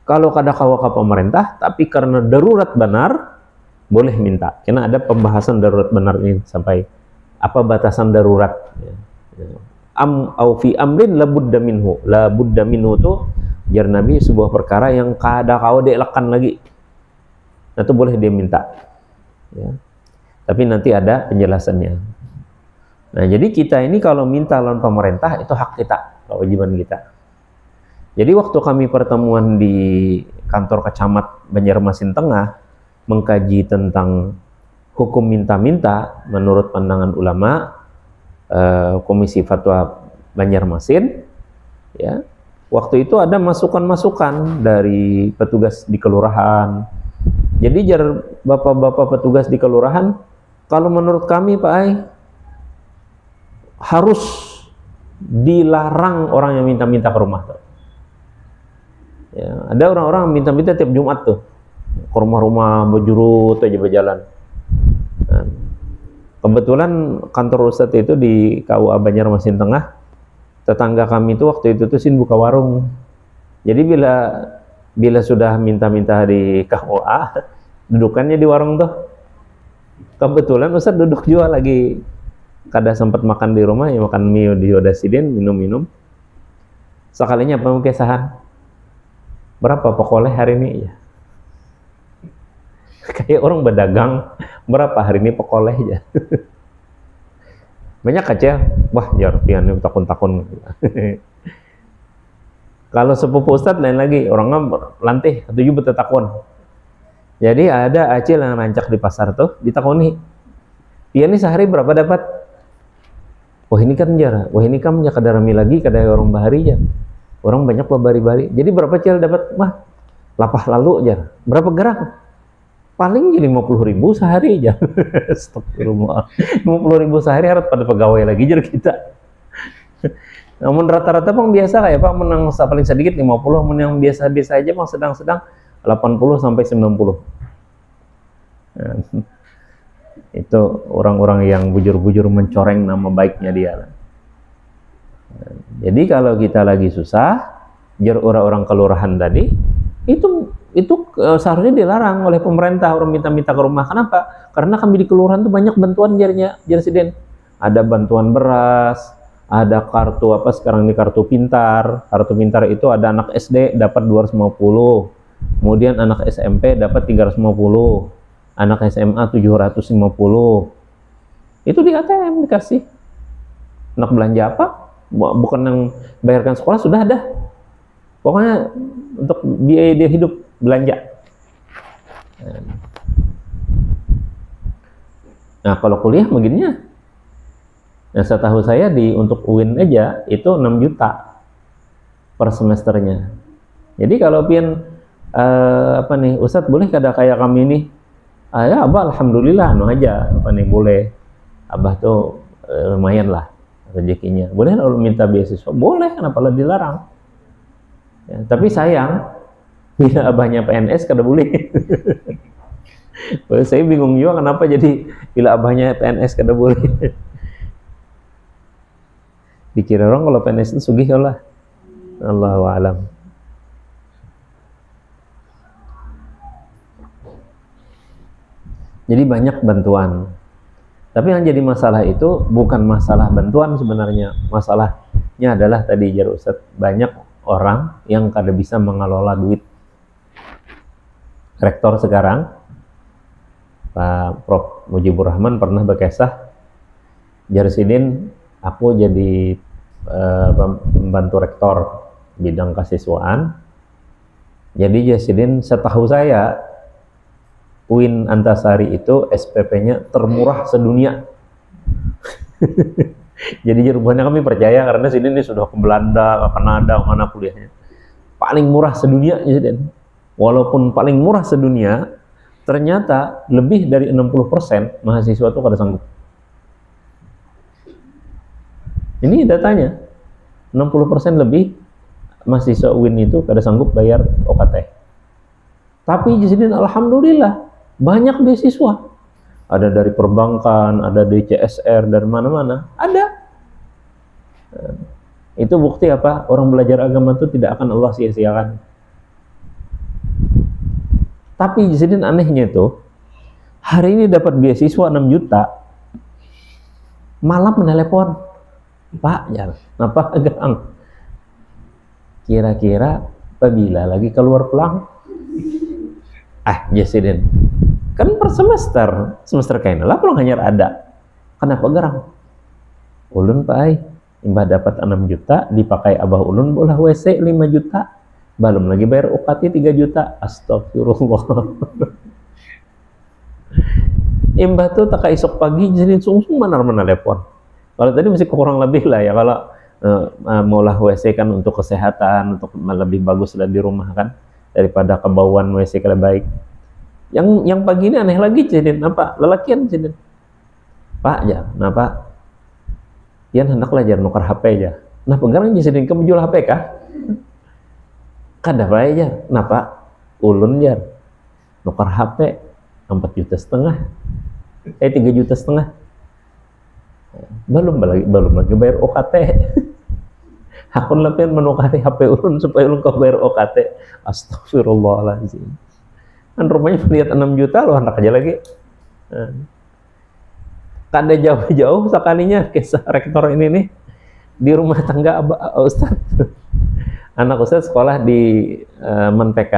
kalau kada kawa pemerintah tapi karena darurat benar boleh minta. Karena ada pembahasan darurat benar ini sampai apa batasan darurat. au fi amrin labudda minhu. Labudda minhu tuh jar Nabi sebuah perkara yang kada kau dielakkan lagi. Nah, itu boleh dia minta. Ya. Tapi nanti ada penjelasannya. Nah, jadi kita ini kalau minta lawan pemerintah itu hak kita, kewajiban kita. Jadi waktu kami pertemuan di kantor Kecamat Banjarmasin Tengah mengkaji tentang hukum minta-minta menurut pandangan ulama, Komisi Fatwa Banjarmasin, ya, waktu itu ada masukan-masukan dari petugas di kelurahan. Jadi jar bapak-bapak petugas di kelurahan, kalau menurut kami Pak Ai, harus dilarang orang yang minta-minta ke rumah tuh. Ya, ada orang-orang minta-minta tiap Jumat tuh ke rumah-rumah berjurut aja berjalan. Nah, kebetulan kantor Ustadz itu di KUA Banjarmasin Tengah, tetangga kami itu waktu itu tuh buka warung. Jadi bila sudah minta-minta di KUA, dudukannya di warung tuh. Kebetulan Ustadz duduk juga lagi, kada sempat makan di rumah, ya makan mie di Yodasidin, minum-minum. Sekalinya apa kesahan? Berapa pokoleh hari ini? Ya. Kayak orang berdagang, berapa hari ini pokoleh ya? Banyak aja, wah jar pian takun-takun. Kalau sepupu Ustadz lain lagi, orangnya lantih, tujuh bertakun. Jadi ada acil yang rancak di pasar tuh, ditakuni. Dia ini sehari berapa dapat? Wah ini kan jar, wah ini kan punya kadarami lagi, kadar orang bahari ya. Orang banyak bari-bari. Jadi berapa cil dapat? Mah, lapah lalu aja. Berapa gerak? Paling jadi 50.000 sehari aja. Astagfirullah. 50.000 sehari harus pada pegawai lagi jadi kita. Namun rata-rata pang biasa kayak Pak menang paling sedikit 50, yang biasa-biasa aja pang sedang-sedang 80 sampai 90. Nah, itu orang-orang yang bujur-bujur mencoreng nama baiknya dia. Jadi kalau kita lagi susah, jar orang-orang kelurahan tadi, itu seharusnya dilarang oleh pemerintah orang minta-minta ke rumah. Kenapa? Karena kami di kelurahan tuh banyak bantuan jar Siden. Ada bantuan beras, ada kartu apa sekarang ini kartu pintar. Kartu pintar itu ada anak SD dapat 250, kemudian anak SMP dapat 350, anak SMA 750. Itu di ATM dikasih. Anak belanja apa? Bukan yang bayarkan sekolah sudah ada. Pokoknya untuk biaya dia hidup belanja. Nah kalau kuliah begininya, nah setahu saya untuk UIN aja itu 6 juta per semesternya. Jadi kalau pian apa nih Ustadz boleh kada kayak kami ini? Ya Abah alhamdulillah aja apa nih boleh. Abah tuh lumayan lah rezekinya. Boleh kalau minta beasiswa? Boleh, kenapa dilarang? Ya, tapi sayang, bila abahnya PNS kada boleh. Saya bingung juga kenapa jadi bila abahnya PNS kada boleh. Dikira orang kalau PNS itu sugih lah. Allahu a'lam. Jadi banyak bantuan. Tapi yang jadi masalah itu bukan masalah bantuan sebenarnya. Masalahnya adalah tadi jar Ustadz, banyak orang yang kada bisa mengelola duit. Rektor sekarang, Pak Prof. Mujibur Rahman pernah berkisah, jar Sidin, aku jadi pembantu rektor bidang kesiswaan. Jadi jar Sidin, setahu saya UIN Antasari itu SPP-nya termurah sedunia. Jadi rupanya kami percaya karena sini ini sudah ke Belanda, ke Kanada, mana kuliahnya. Paling murah sedunia, walaupun paling murah sedunia, ternyata lebih dari 60% mahasiswa itu kada sanggup. Ini datanya, 60% lebih mahasiswa UIN itu kada sanggup bayar OKT. Tapi di sini alhamdulillah banyak beasiswa, ada dari perbankan, ada dari CSR, dari mana-mana, ada. Itu bukti apa? Orang belajar agama itu tidak akan Allah sia-siakan. Tapi di sini anehnya itu, hari ini dapat beasiswa 6 juta, malam menelepon, Pak, ya, kenapa gerang? Kira-kira apabila lagi keluar pulang? Jasiden. Kan per semester kain lah pulang hanya ada. Kenapa gerang? Ulun Pak ai, imbah dapat 6 juta, dipakai abah ulun bolah WC 5 juta. Belum lagi bayar UKT 3 juta. Astagfirullah. Imbah tuh tak isok pagi jadi sungsung mana telepon. Kalau tadi masih kurang lebih lah ya, kalau maulah WC kan untuk kesehatan, untuk lebih bagus lah di rumah kan daripada kebauan WC kalau baik. Yang pagi ini aneh lagi jadi apa? Lelakian jadi. Pak ya, kenapa? Yan hendak belajar nukar HP aja. Nah pegarang jadi kamu jual HP kah? Kada bae aja. Kenapa? Ulun jar nukar HP 4,5 juta. 3,5 juta. Belum lagi bayar OKT. Hakun lapian menukari HP ulun supaya ulun kau bayar OKT. Astagfirullahaladzim. Kan rumahnya lihat 6 juta loh, anak aja lagi. Kada jauh-jauh sekalinya kisah rektor ini nih di rumah tangga Ustaz. Anak Ustaz sekolah di PK,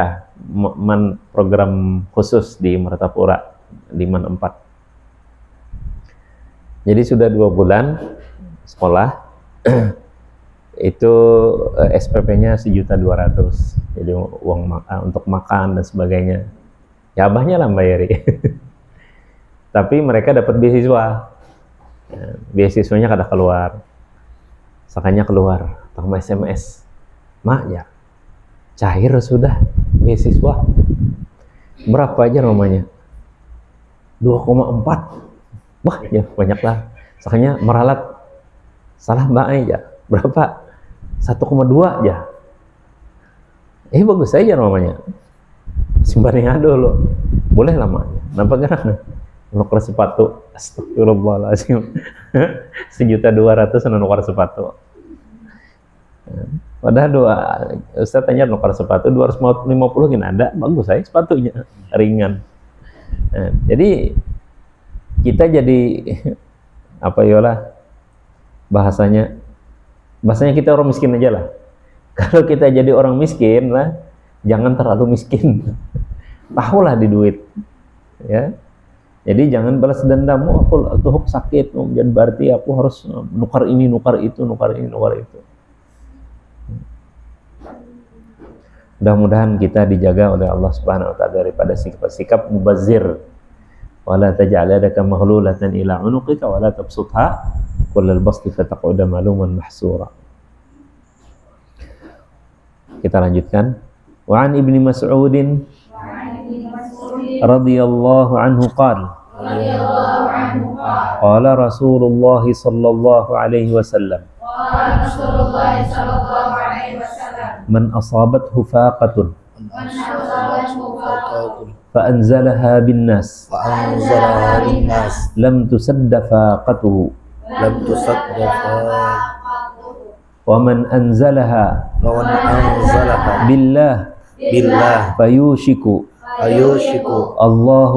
program khusus di Martapura di Man 4. Jadi sudah 2 bulan sekolah. Itu SPP-nya 1.200.000. Jadi uang untuk makan dan sebagainya. Ya abahnya lah bayari. Tapi mereka dapat beasiswa. Beasiswanya kada keluar. Sakanya keluar, tambah SMS. Mak ya, cair sudah beasiswa. Berapa aja namanya? 2,4. Wah ya banyak lah. Sakanya meralat. Salah mbak aja. Berapa? 1,2 aja. Bagus aja namanya. Simpannya dulu. Boleh lamanya. Nampak gerang? Nuker sepatu. Astagfirullahaladzim. 1.200.000 nuker sepatu. Padahal Ustaz tanya nuker sepatu 250 gini ada. Bagus aja sepatunya. Ringan. Jadi kita jadi apa yolah bahasanya kita orang miskin aja lah. Kalau kita jadi orang miskin lah, jangan terlalu miskin. Tahulah di duit, ya. Jadi jangan balas dendam. Aku tuh sakit, jadi berarti aku harus nukar ini, nukar itu, nukar ini, nukar itu. Mudah-mudahan kita dijaga oleh Allah Subhanahu Wa Taala daripada sikap mubazir. Wala taj'al yadaka maghlulatan ila 'unuqika wala tabsutha kullal basti fataq'uda maluman mahsura. Kita lanjutkan. Wa an Ibnu Mas'udin radhiyallahu anhu qala qala Rasulullah sallallahu alaihi wasallam man asabathu faqatun فأنزلها بالناس لم تسد فاقته ومن أنزلها بالله فيوشك الله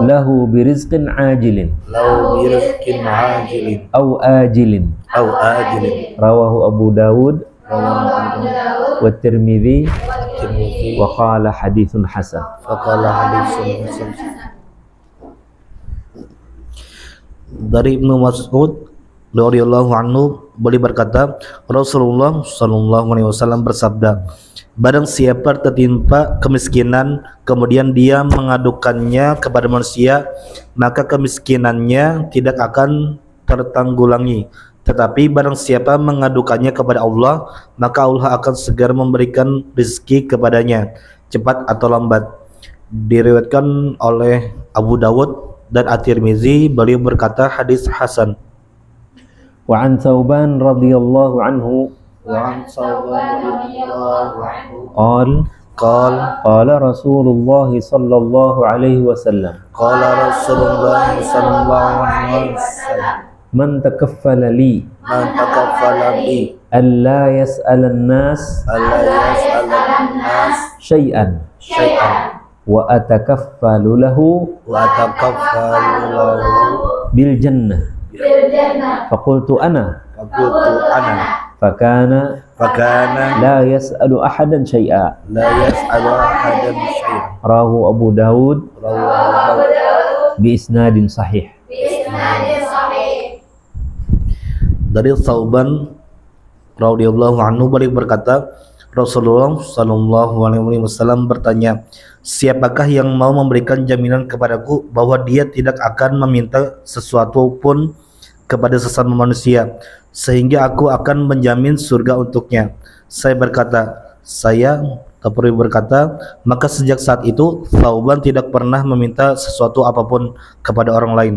له برزق عاجل أو آجل رواه أبو داود والترمذي وقال حديث حسن. Dari Ibnu Mas'ud radhiyallahu anhu beliau berkata, Rasulullah sallallahu alaihi wasallam bersabda, barang siapa tertimpa kemiskinan kemudian dia mengadukannya kepada manusia, maka kemiskinannya tidak akan tertanggulangi. Tetapi barang siapa mengadukannya kepada Allah, maka Allah akan segera memberikan rezeki kepadanya, cepat atau lambat. Diriwayatkan oleh Abu Dawud dan At-Tirmizi, beliau berkata hadis hasan. Wa an Thauban radhiyallahu anhu qala Rasulullah sallallahu alaihi wasallam man takaffala li alla yas'alan nas syai'an wa atakaffalu lahu bil jannah Faqultu ana fakana la yas'alu ahadan syai'a rawahu Abu Dawud bi isnadin sahih. Dari Thauban radhiyallahu anhu beliau berkata, Rasulullah sallallahu alaihi wasallam bertanya, siapakah yang mau memberikan jaminan kepadaku bahwa dia tidak akan meminta sesuatu pun kepada sesama manusia sehingga aku akan menjamin surga untuknya? Saya berkata, saya. Tabari berkata, maka sejak saat itu Thauban tidak pernah meminta sesuatu apapun kepada orang lain.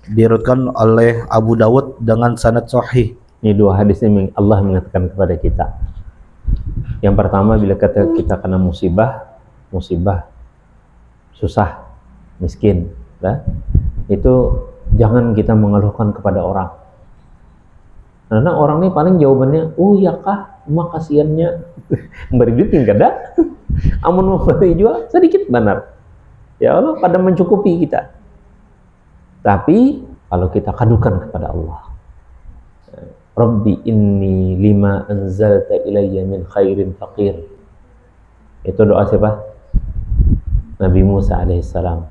Diriwayatkan oleh Abu Dawud dengan sanad sahih. Ini dua hadis ini Allah mengatakan kepada kita. Yang pertama, bila kita kena musibah, susah, miskin, itu jangan kita mengeluhkan kepada orang. Karena orang ini paling jawabannya, oh ya kah, emak kasihannya, beri duit enggak ada, amun mau beri juga sedikit benar. Ya Allah, pada mencukupi kita. Tapi kalau kita kadukan kepada Allah, Rabbi inni lima anzalta ilayya min khairin faqir. Itu doa siapa? Nabi Musa alaihissalam.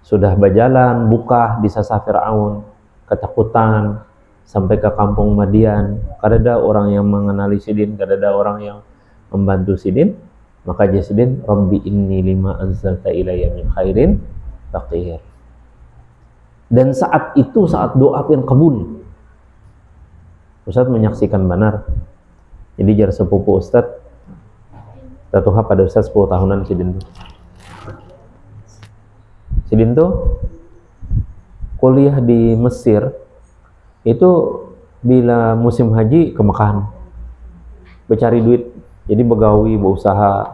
Sudah berjalan buka di sasa Fir'aun, ketakutan sampai ke kampung Madian. Kadada orang yang mengenali Sidin, kadada orang yang membantu Sidin. Maka dia Sidin, Rabbi inni lima anzalta ilayya min khairin faqir. Dan saat itu saat doa yang kabul. Ustaz menyaksikan benar. Jadi jar sepupu Ustaz tatuha pada Ustaz 10 tahunan Sidin tuh kuliah di Mesir itu bila musim haji ke Mekah bercari duit, jadi begawi, berusaha.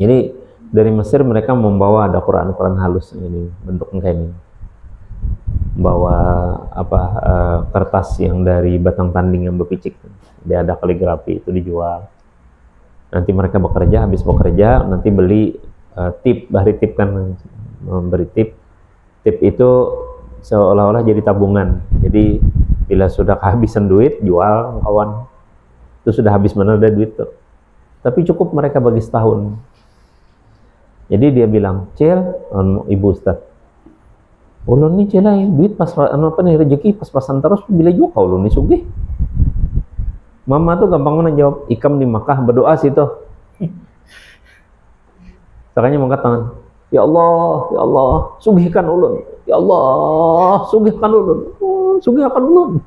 Jadi dari Mesir mereka membawa ada Quran halus ini bentuknya kayak ini, bawa kertas yang dari batang tanding yang berpicik, dia ada kaligrafi, itu dijual. Nanti mereka bekerja, habis bekerja nanti beli tip, bahari tip kan, memberi tip itu seolah-olah jadi tabungan. Jadi bila sudah kehabisan duit, jual kawan. Itu sudah habis mana ada duit tuh. Tapi cukup mereka bagi setahun. Jadi dia bilang, "Cil, Ibu Ustaz, ulun nih cilai duit pas apa nih rezeki pas-pasan terus bila juga ulun nih sugih." Mama tuh gampang mana jawab, "Ikam di Makkah berdoa situ." Makanya mengangkat tangan. Ya Allah, sugihkan ulun. Ya Allah, sugihkan ulun. Oh, sugihkan ulun.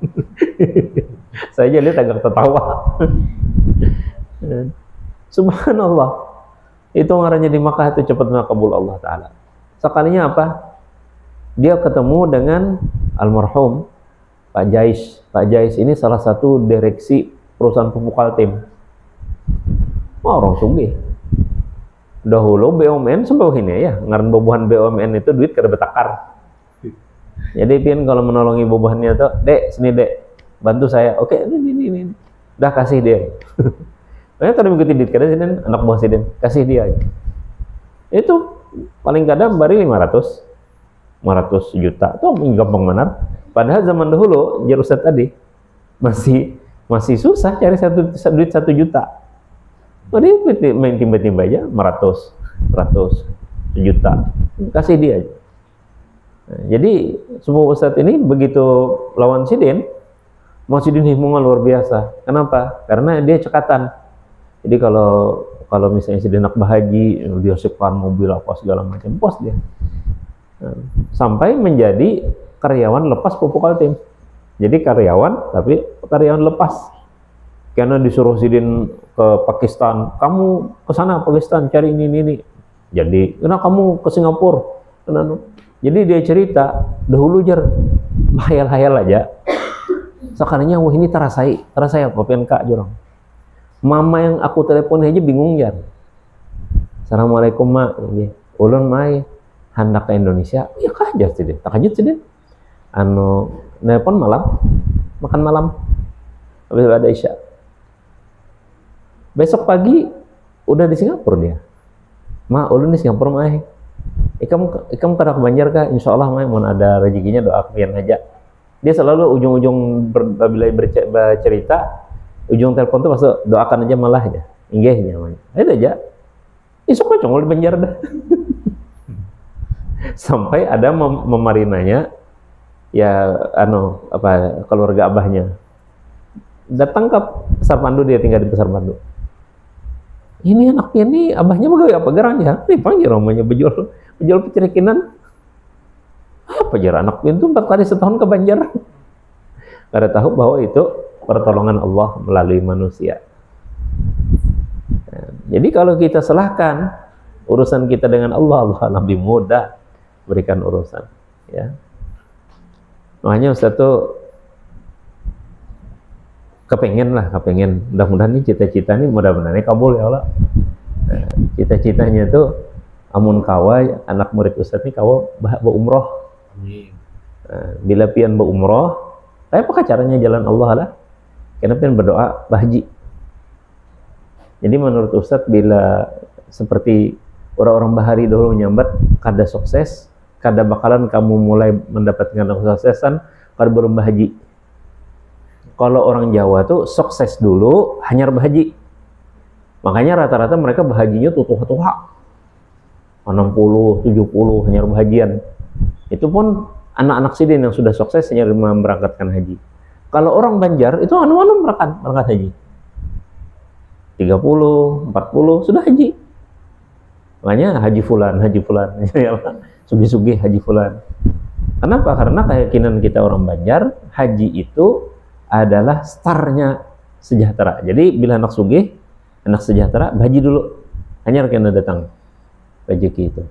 Saya aja lihat agak tertawa. Subhanallah. Itu ngarannya di Makkah itu cepat makabul Allah Ta'ala. Sekalinya apa? Dia ketemu dengan almarhum Pak Jais. Pak Jais ini salah satu direksi perusahaan pupuk Kaltim. Orang sugih. Dahulu BUMN sampai ini ya, ngaran bobohan BUMN itu duit kada betakar. Jadi pian kalau menolongi bobohannya tuh, "Dek, sini Dek, bantu saya." Oke, ini. Udah kasih dia. Makanya kada mengikuti duit kada Sidin, anak buah Sidin, kasih dia. Itu paling kadang bari 500 juta. Itu gampang benar. Padahal zaman dahulu jar Ustaz tadi masih susah cari duit 1 juta. Dia main tiba-tiba aja 100 juta kasih dia aja. Nah, jadi semua Ustadz ini begitu lawan Sidin, mau Sidin hubungan luar biasa. Kenapa? Karena dia cekatan. Jadi kalau misalnya Sidin nak bahaji, dia siapkan mobil apa segala macam, pos dia. Nah, sampai menjadi karyawan lepas pupuk Kaltim. Jadi karyawan tapi karyawan lepas. Karena disuruh Sidin ke Pakistan, kamu ke sana Pakistan cari ini. Jadi, karena kamu ke Singapura. Jadi dia cerita, dahulu jar hayal-hayal aja. Sekalinya, wah ini terasai apa PNK jorong. Mama yang aku telepon aja bingung jar. Assalamualaikum mak, ulun mai hendak ke Indonesia. Ya kah jar Sidin, takajut Sidin. Telepon malam, makan malam. Habis ada Isya. Besok pagi udah di Singapura dia. Ma, ulun di Singapura mah. Ikam kada ke Banjar kah? Insyaallah mah mun ada rezekinya doa pian aja. Dia selalu ujung-ujung bila bercerita, ujung telepon tuh masuk doakan aja malah aja. Inggih namanya. Itu aja. Isuk aja ngol banjar dah. Sampai ada memarinanya ya keluarga abahnya. Datang ke Pasar Pandu, dia tinggal di Pasar Pandu. Ini anaknya nih abahnya pegawai apa gerang ya? Nih panggil namanya bejual pecerikinan. Apa jar anak itu 4 kali setahun ke Banjar. Karena tahu bahwa itu pertolongan Allah melalui manusia. Nah, jadi kalau kita selahkan urusan kita dengan Allah, Allah lebih mudah berikan urusan. Ya. Makanya Ustaz tuh kepengen mudah-mudahan nih cita-cita nih mudah-mudahan kabul ya Allah. Nah, cita-citanya tuh amun kawa anak murid Ustaz nih kawa umroh. Nah, bila pian berumroh, apa caranya jalan Allah lah? Karena pian berdoa bahaji. Jadi menurut Ustaz bila seperti orang-orang bahari dahulu menyambat kada sukses, kada bakalan kamu mulai mendapatkan kesuksesan kada belum bahaji. Kalau orang Jawa tuh sukses dulu hanya bahaji. Makanya rata-rata mereka bahajinya tua-tua. 60, 70 hanya bahagian. Itu pun anak-anak sidin yang sudah sukses hanya memberangkatkan haji. Kalau orang Banjar itu anu-anu berangkat haji. 30, 40 sudah haji. Makanya haji fulan. Sugi-sugi haji fulan. Kenapa? Karena keyakinan kita orang Banjar, haji itu adalah startnya sejahtera. Jadi bila anak sugih, anak sejahtera, haji dulu. Hanya kena datang rezeki itu.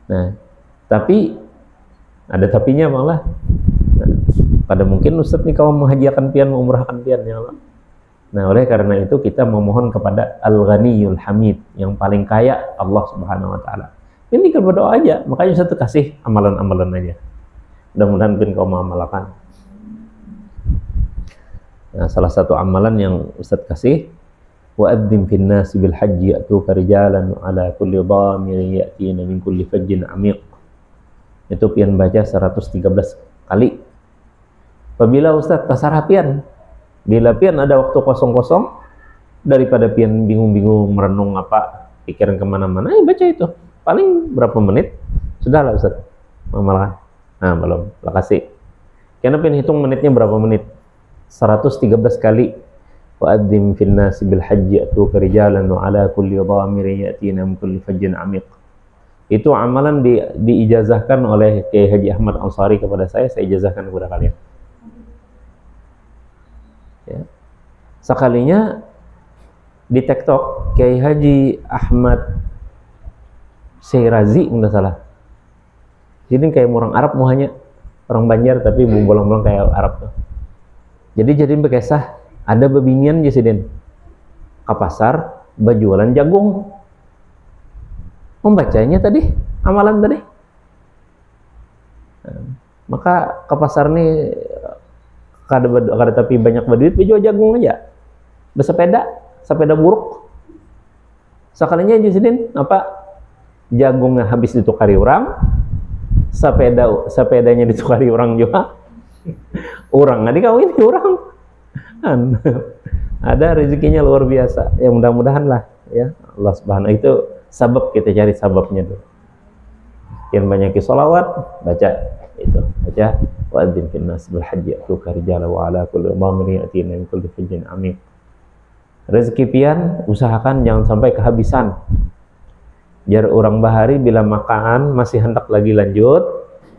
Nah, tapi ada tapinya malah. Nah, pada mungkin Ustaz nih kalau menghajiakan pian, mengumrahkan pian ya Allah. Nah, oleh karena itu kita memohon kepada Al-Ghaniyul Hamid, yang paling kaya Allah Subhanahu wa taala. Ini kan berdoa aja, makanya Ustaz kasih amalan-amalan aja. Mudah-mudahan pun kau mengamalkan. Nah, salah satu amalan yang Ustaz kasih, wa'adzim fin nasi bil haji ya'tuka rijalan ala kulli dhamirin ya'tina min kulli fajjin 'amiq. Itu pian baca 113 kali. Apabila Ustaz tasarah pian, bila pian ada waktu kosong-kosong, daripada pian bingung-bingung merenung apa, pikiran kemana-mana, baca itu. Paling berapa menit, sudahlah Ustaz. Malah, nah belum, makasih. Karena pian hitung menitnya berapa menit. 113 kali. Wa'adzim fin nasi bil haji ya'tuka rijalan wa ala kulli dhamirin ya'tina min kulli fajjin 'amiq. Itu amalan diijazahkan oleh Kiai Haji Ahmad Ansari kepada saya ijazahkan kepada kalian. Ya. Sekalinya di TikTok Kiai Haji Ahmad Syirazi enggak salah. Jadi kayak orang Arab muhanya, orang Banjar tapi bolong-bolong kayak Arab tuh. Jadi bekesah ada bebinian jesiden ke pasar berjualan jagung. Membacanya tadi amalan tadi. Nah, maka ke pasar nih kada tapi banyak berduit berjual jagung aja. Sepeda buruk. Sekalinya jesiden apa jagungnya habis ditukari orang, sepedanya ditukari orang juga. Orang nggak dikawin orang. Ada rezekinya luar biasa. Ya mudah-mudahan lah ya Allah Subhanahu itu sabab, kita cari sababnya dulu. Yang banyak sholawat, baca itu, baca wa'adzim fin nas bil haji ya'tuka rijalan wa ala kulli dhamirin ya'tina min kulli fajjin 'amiq. Rezeki pian usahakan jangan sampai kehabisan. Jar orang bahari bila makan masih hendak lagi lanjut,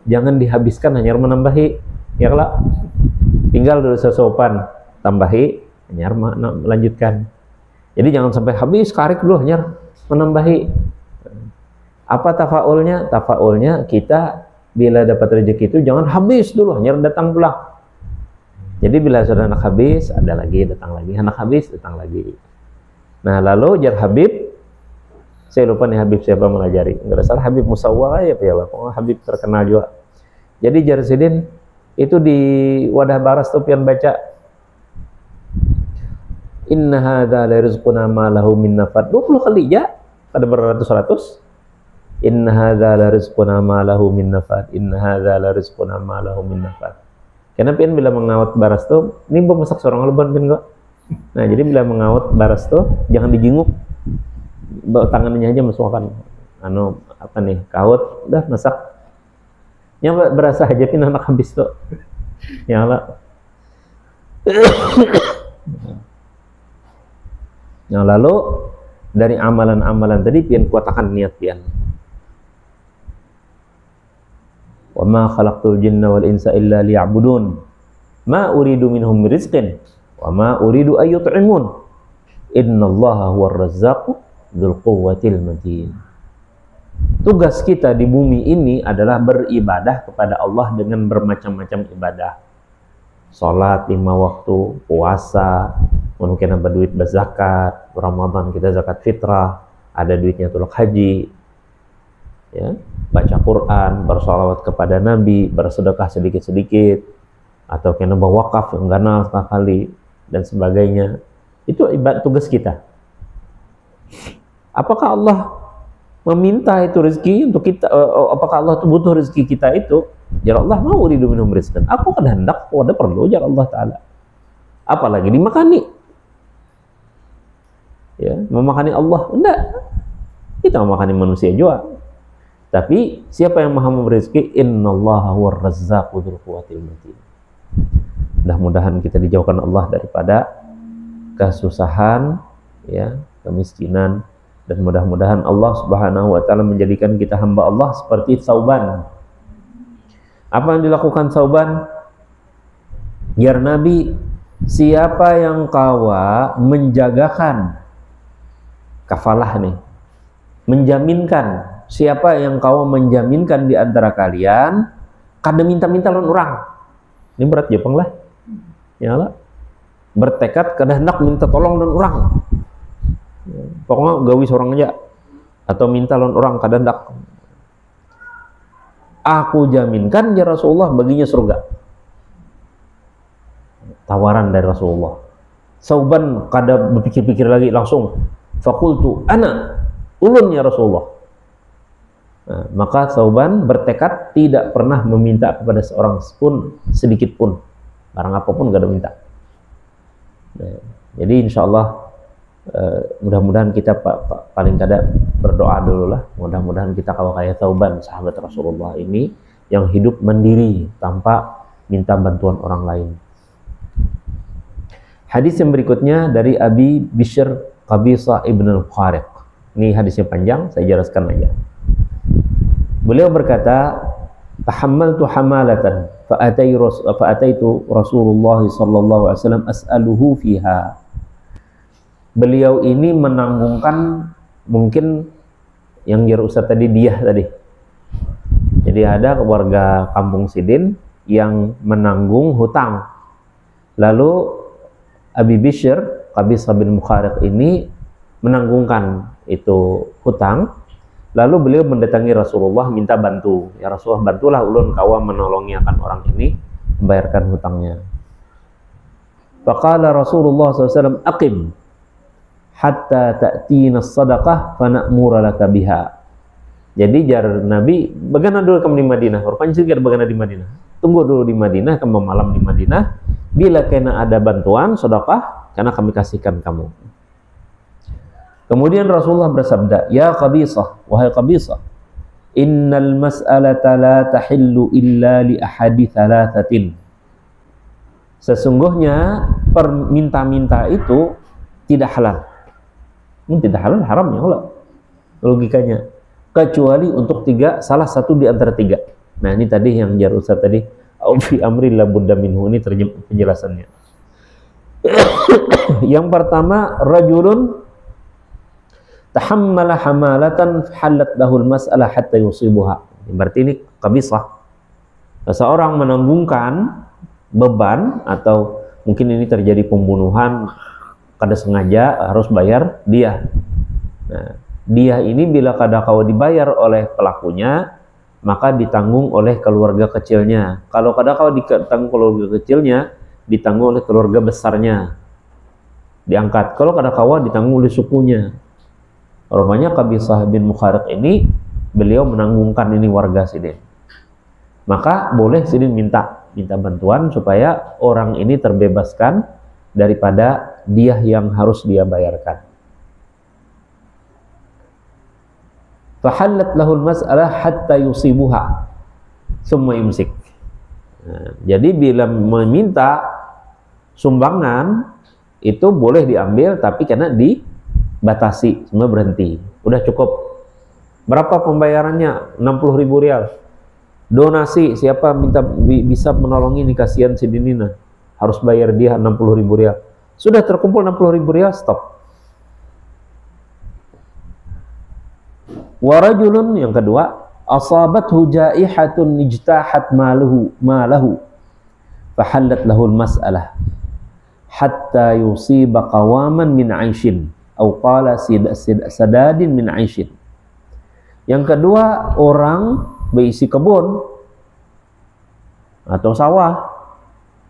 jangan dihabiskan hanya menambahi. Ya lah, tinggal dulu sesopan, tambahi, hanya melanjutkan. Jadi jangan sampai habis karik dulu hanya menambahi. Apa tafaulnya? Tafaulnya kita bila dapat rezeki itu jangan habis dulu hanya datang pulang. Jadi bila sudah anak habis, ada lagi, datang lagi, anak habis, datang lagi. Nah lalu jar Habib, saya lupa nih Habib siapa mengajari, nggak salah Habib Musawwar ya Pak, Habib terkenal juga. Jadi jar Sidin itu di wadah baras tuh pian baca inna hadza la rizquna ma lahu min nafad 20 kali ya, ada beratus-ratus. Inna hadza la rizquna ma lahu min nafad, inna hadza la rizquna ma lahu min nafad. Karena pian bila mengawat baras tuh, ini mau masak seorang leban pian kok. Nah jadi bila mengawat baras tuh jangan dijenguk, bawa tangannya aja masukkan. Anu apa nih, kaut, udah masak. Yang berasa aja pian anak habis tuh. Ya Allah. Yang lalu dari amalan-amalan tadi pian kuatakan niat pian. Wa ma khalaqtul jinna wal insa illa liya'budun ma uridu minhum rizqin wa ma uridu ay yut'imun innallaha huwar razzaqu dzul quwwatil matin. Tugas kita di bumi ini adalah beribadah kepada Allah dengan bermacam-macam ibadah. Salat 5 waktu, puasa, mungkin ada duit berzakat, Ramadan kita zakat fitrah, ada duitnya tulak haji, ya, baca Quran, bersolawat kepada Nabi, bersedekah sedikit-sedikit, atau kena berwakaf yang ganal sekali dan sebagainya. Itu ibadah tugas kita. Apakah Allah meminta itu rezeki untuk kita? Apakah Allah itu butuh rezeki kita itu? Ya Allah mau uridu minhum rizqan. Aku kehendak, ada perlu ya Allah Ta'ala. Apalagi dimakani. Ya, memakani Allah enggak. Kita memakani manusia juga. Tapi siapa yang maha memberi rezeki? Innallaha huwar razzaqu dzul quwwatil matin. Mudah-mudahan kita dijauhkan Allah daripada kesusahan, ya, kemiskinan, dan mudah-mudahan Allah Subhanahu wa taala menjadikan kita hamba Allah seperti Tsauban. Apa yang dilakukan Tsauban? Biar Nabi, siapa yang kawa menjagakan kafalah nih, menjaminkan, siapa yang kawa menjaminkan di antara kalian kada minta-minta lawan orang. Ini berat Jepang lah. Ya Allah. Bertekad kada hendak minta tolong dan orang. Pokoknya gawi seorang aja atau minta lawan orang kada hendak. Aku jaminkan ya Rasulullah baginya surga. Tawaran dari Rasulullah. Tsauban kada berpikir-pikir lagi, langsung fakultu ana ulun ya Rasulullah. Nah, maka Tsauban bertekad tidak pernah meminta kepada seorang pun sedikit pun, barang apapun gak ada minta. Nah, jadi insya Allah mudah-mudahan kita paling kada berdoa dulu lah. Mudah-mudahan kita kalau kayak Tsauban sahabat Rasulullah ini yang hidup mandiri tanpa minta bantuan orang lain. Hadis yang berikutnya dari Abi Bishr Qabisa ibn al-Khariq. Ini hadisnya panjang, saya jelaskan aja. Beliau berkata, "Tahammaltu hamalatan fa'ataitu Rasulullah sallallahu alaihi wasallam as'aluhu fiha." Beliau ini menanggungkan, mungkin yang Ustaz tadi, dia tadi. Jadi ada warga kampung Sidin yang menanggung hutang. Lalu Abi Bishr Qabisa bin Mukhariq ini menanggungkan itu hutang. Lalu beliau mendatangi Rasulullah minta bantu. Ya Rasulullah, bantulah ulun kawa menolongi akan orang ini membayarkan hutangnya. Faqala Rasulullah SAW, aqim hatta ta'tina sadaqah fana'mura laka biha. Jadi jar Nabi, bagana dulu kamu di Madinah. Rupanya sih bagana di Madinah. Tunggu dulu di Madinah, kamu malam di Madinah. Bila kena ada bantuan sedekah, karena kami kasihkan kamu. Kemudian Rasulullah bersabda, ya Qabisah, wahai Qabisah, innal mas'alata la tahillu illa li ahadi thalathatin. Sesungguhnya perminta-minta itu tidak halal. Ini tidak halal, haram ya Allah. Logikanya. Kecuali untuk salah satu di antara 3. Nah ini tadi yang jar Ustaz tadi, au fi amri la budda minhu, ini penjelasannya. Yang pertama, rajulun tahammala hamalatan halat lahul mas'alah hatta yusibuha. Berarti ini Qabisah. Seseorang menanggungkan beban, atau mungkin ini terjadi pembunuhan kada sengaja, harus bayar dia. Nah, dia ini bila kada kau dibayar oleh pelakunya, maka ditanggung oleh keluarga kecilnya. Kalau kada kau ditanggung keluarga kecilnya, ditanggung oleh keluarga besarnya, diangkat. Kalau kada kau ditanggung oleh sukunya. Rupanya Qabisah bin Mukhariq ini beliau menanggungkan ini warga Sidin. Maka boleh Sidin minta minta bantuan supaya orang ini terbebaskan daripada diah yang harus dia bayarkan. Fahallat lahul mas'alah hatta yusibuha summa yumsik. Nah, jadi bila meminta sumbangan itu boleh diambil, tapi karena dibatasi, semua berhenti. Udah cukup. Berapa pembayarannya? 60.000 rial. Donasi, siapa bisa menolongi ini, kasihan si Dinina, harus bayar dia 60.000 rial. Sudah terkumpul 60.000 rial, stop. Warajulun, yang kedua, asabathu jaihatun ijtahat malahu fahallat lahul mas'alah hatta yusiba qawaman min aishin atau qala sadadin min aishin. Yang kedua, orang berisi kebun atau sawah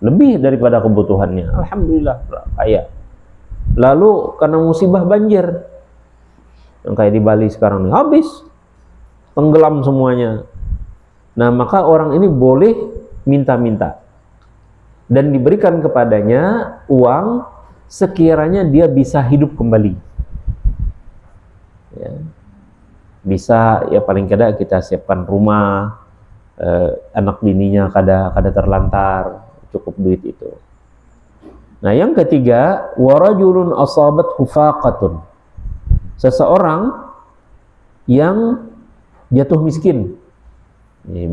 lebih daripada kebutuhannya, alhamdulillah kaya, lalu karena musibah banjir yang kayak di Bali sekarang nih, habis tenggelam semuanya. Nah, maka orang ini boleh minta-minta dan diberikan kepadanya uang sekiranya dia bisa hidup kembali. Ya. Bisa, ya paling tidak kita siapkan rumah, anak bininya kada terlantar, cukup duit itu. Nah, yang ketiga, warajulun asabat hufaqatun, seseorang yang jatuh miskin.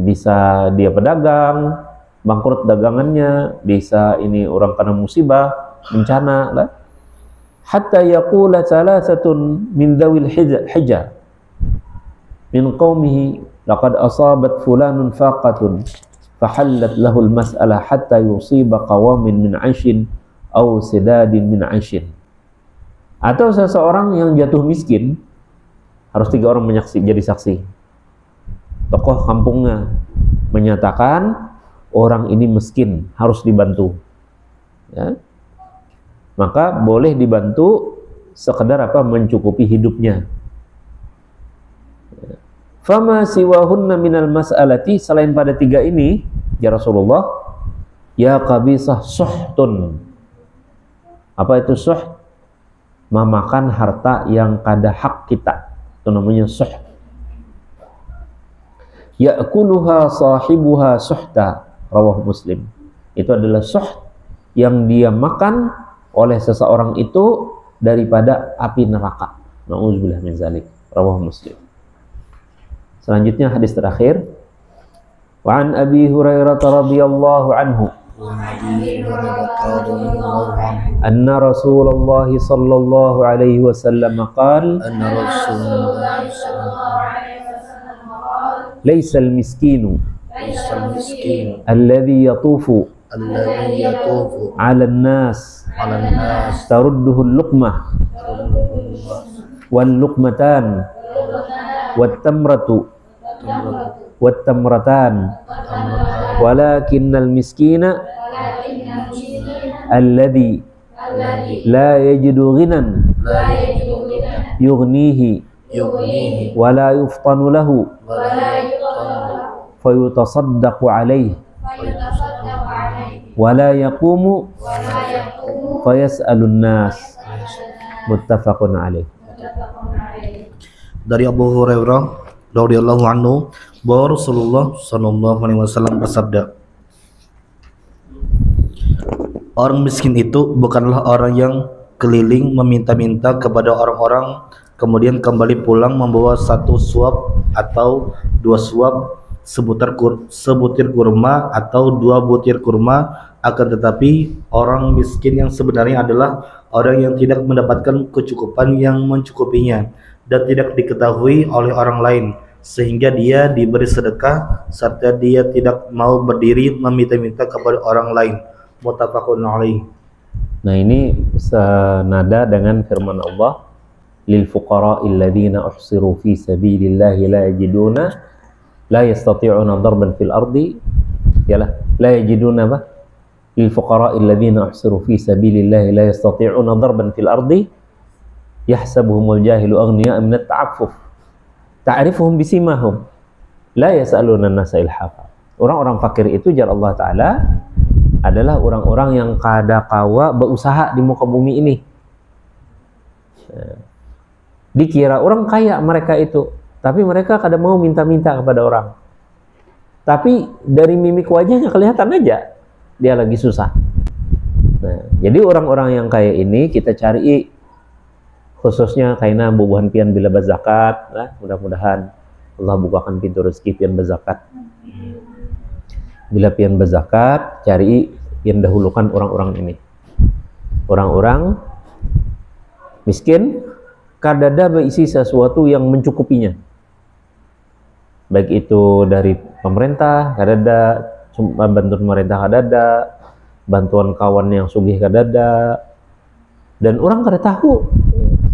Bisa dia pedagang, bangkrut dagangannya, bisa ini orang kena musibah, bencana lah. Hatta yaqula thalathatun min dhawil hijja min qaumihi laqad asabat fulanun faqatun fahallat lahu al-mas'alah hatta yusiba qawamin min 'aishin aw sidadin min 'aishin. Atau seseorang yang jatuh miskin, harus 3 orang jadi saksi. Tokoh kampungnya menyatakan orang ini miskin, harus dibantu. Ya. Maka boleh dibantu sekedar apa, mencukupi hidupnya. Ya. Fama siwahunna minal mas'alati, selain pada 3 ini, ya Rasulullah, ya qabisah suhtun. Apa itu suht? Memakan harta yang kada hak kita, itu namanya suht. Ya'kuluha sahibuha suhta, rawahu Muslim. Itu adalah suht yang dia makan oleh seseorang itu daripada api neraka. Na'udzubillah min zalik, rawahu Muslim. Selanjutnya hadis terakhir. Wa an Abi Hurairah radhiyallahu anhu anna Rasulullah sallallahu alaihi wasallam qala laisa al-miskinu alladhi yatufu ala an-nas tarudduhu al-luqmah wal luqmatan wat tamratu wat tamratan walakinnal miskina alladhi la yajidu ghinan yughnihi wa la yuftanu lahu fayutasaddaqu alayhi wa la yaqumu fayas'alun nas. Muttafaqun alaih. Dari Abu Hurairah radhiyallahu anhu bahwa Rasulullah sallallahu alaihi wasallam bersabda, orang miskin itu bukanlah orang yang keliling meminta-minta kepada orang-orang kemudian kembali pulang membawa 1 suap atau 2 suap, sebutir kurma atau 2 butir kurma. Akan tetapi orang miskin yang sebenarnya adalah orang yang tidak mendapatkan kecukupan yang mencukupinya dan tidak diketahui oleh orang lain, sehingga dia diberi sedekah serta dia tidak mau berdiri meminta-minta kepada orang lain. Muttafaqun alaih. Nah, ini senada dengan firman Allah, lil fuqara'il ladzina uhsiru fi sabilillahi la yajiduna la yastati'una darban fil ardi, yalah, la yajiduna apa? Lil fuqara'il ladzina uhsiru fi sabilillahi la yastati'una darban fil ardi yahsabuhumul jahilu aghniya min at-ta'affuf ta'rifuhum bisimahum la yas'aluna an-nasa ilhafa. Orang-orang fakir itu jar Allah Ta'ala adalah orang-orang yang kada kawa berusaha di muka bumi ini. Dikira orang kaya mereka itu, tapi mereka kada mau minta-minta kepada orang. Tapi dari mimik wajahnya kelihatan aja dia lagi susah. Nah, jadi orang-orang yang kaya ini kita cari, khususnya kaina bubuhan pian bila berzakat, nah, mudah-mudahan Allah bukakan pintu rezeki pian berzakat. Bila pian berzakat, cari pian dahulukan orang-orang ini. Orang-orang miskin kadada berisi sesuatu yang mencukupinya. Baik itu dari pemerintah, kadada bantuan pemerintah, kadada bantuan kawan yang sugih, kadada, dan orang kada tahu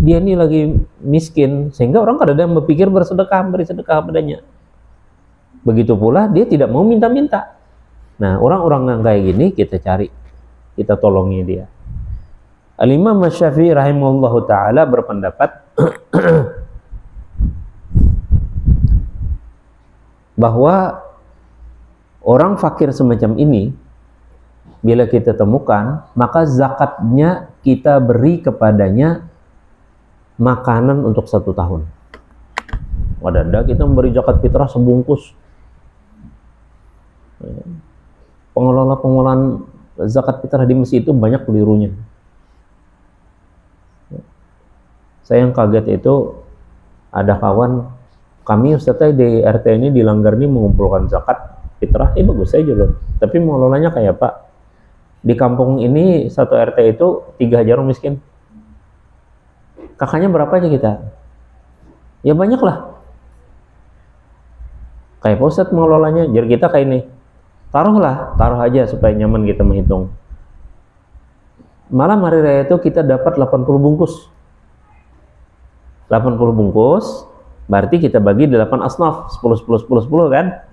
dia ini lagi miskin, sehingga orang kadada yang berpikir bersedekah, beri sedekah padanya. Begitu pula dia tidak mau minta-minta. Nah, orang-orang yang kayak gini kita cari, kita tolongi dia. Al-Imam Asy-Syafi'i rahimahullahu ta'ala berpendapat bahwa orang fakir semacam ini bila kita temukan, maka zakatnya kita beri kepadanya makanan untuk 1 tahun. Wadada kita memberi zakat fitrah sebungkus. Pengelolaan zakat fitrah di Mesir itu banyak kelirunya. Saya yang kaget itu, ada kawan kami Ustaz di RT ini dilanggar nih mengumpulkan zakat fitrah, bagus aja loh. Tapi mengelolanya kayak Pak, di kampung ini satu RT itu 3 jarum miskin. Kakaknya berapa aja kita? Ya banyak lah. Kayak Pak Ustaz mengelolanya, jadi kita kayak ini. Taruh aja supaya nyaman kita menghitung. Malam hari raya itu kita dapat 80 bungkus. 80 bungkus, berarti kita bagi 8 asnaf, 10, 10, 10, 10 kan?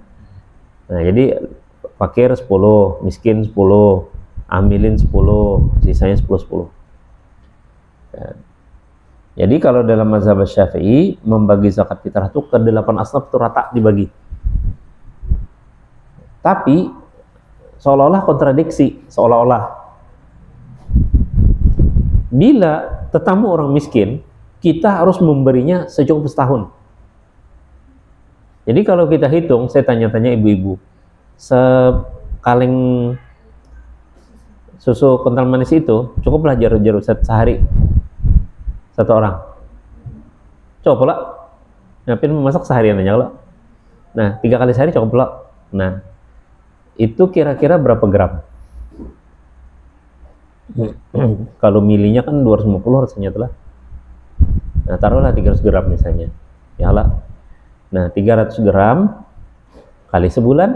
Nah, jadi fakir 10, miskin 10, amilin 10, sisanya 10, 10. Ya. Jadi kalau dalam mazhab Syafi'i, membagi zakat fitrah itu ke 8 asnaf itu rata dibagi. Tapi seolah-olah kontradiksi, seolah-olah bila tetamu orang miskin, kita harus memberinya secukup setahun. Jadi kalau kita hitung, saya tanya-tanya ibu-ibu, sekaleng susu kental manis itu cukuplah jeruk-jeruk sehari 1 orang. Cukup lah. Ngapain memasak seharian aja lah. Nah, 3 kali sehari cukup lah. Nah, itu kira-kira berapa gram? Kalau milinya kan 250 harusnya telah. Nah, taruhlah 300 gram misalnya. Ya lah. Nah, 300 gram kali sebulan.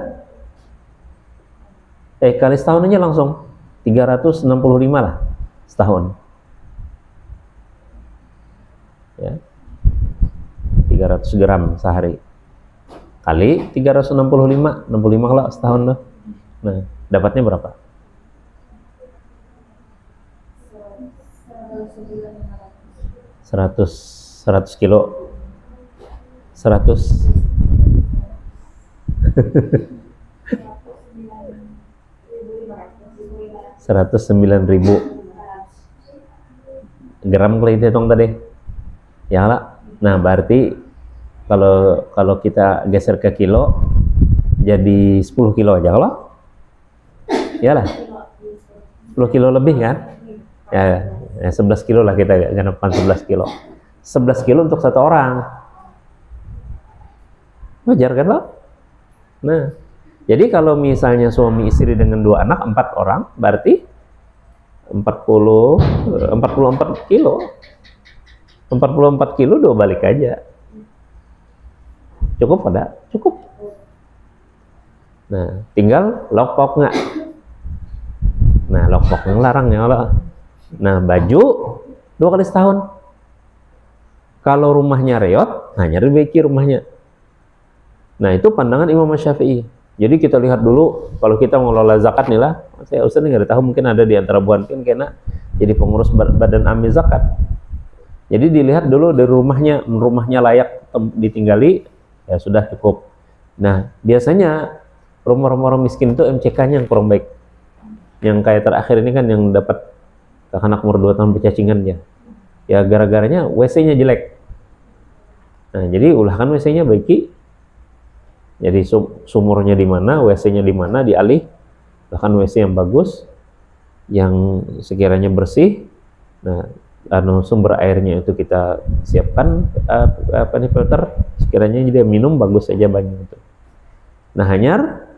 Kali setahun aja langsung. 365 lah setahun. Ya. 300 gram sehari. Kali 365, 65 lah setahun lah. Nah, dapatnya berapa? 100 kilo. 100 109.000 gram kalau itu hitung tadi. Ya lah. Nah, berarti kalau kita geser ke kilo jadi 10 kilo aja kalau. Ya lah. 10 kilo lebih kan? Ya 11 kilo lah kita genapkan 11 kilo. 11 kilo untuk 1 orang. Wajar kan Pak? Nah, jadi kalau misalnya suami istri dengan 2 anak, 4 orang, berarti 44 kilo. 44 kilo 2 balik aja. Cukup pada? Cukup. Nah, tinggal lokpok nggak? Nah, lokpok yang larang ya Allah. Nah, baju 2 kali setahun. Kalau rumahnya reot, hanya diperbaiki rumahnya. Nah, itu pandangan Imam Syafi'i. Jadi kita lihat dulu, kalau kita mengelola zakat nih lah, saya Ustaz nggak tahu, mungkin ada di antara buan pin kena jadi pengurus badan amil zakat. Jadi dilihat dulu dari rumahnya layak ditinggali, ya sudah cukup. Nah, biasanya Rumah-rumah orang miskin itu MCK-nya yang kurang baik. Yang kayak terakhir ini kan yang dapat anak umur 2 tahun bercacingan ya. Ya gara-garanya WC-nya jelek. Nah, jadi ulahkan WC-nya baiki. Jadi sumurnya di mana, WC-nya di mana, dialih. Bahkan WC yang bagus, yang sekiranya bersih. Nah, sumber airnya itu kita siapkan filter, sekiranya jadi minum bagus saja banyak itu. Nah, hanyar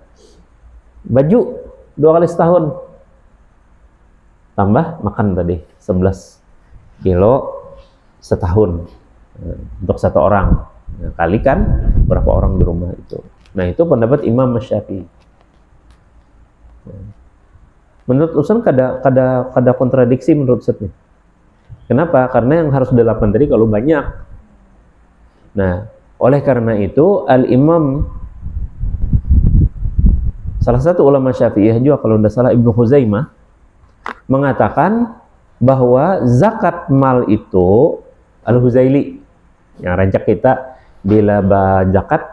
baju 2 kali setahun. Tambah makan tadi 11 kilo setahun untuk 1 orang. Nah, kalikan berapa orang di rumah itu. Nah, itu pendapat Imam Syafi'i. Menurut Ustaz kada kontradiksi menurut Ustaz nih. Kenapa? Karena yang harus 8 tadi kalau banyak. Nah, oleh karena itu Al-Imam salah satu ulama Syafi'iyah juga kalau tidak salah Ibnu Khuzaimah mengatakan bahwa zakat mal itu Al-Huzaili yang rancak kita bila zakat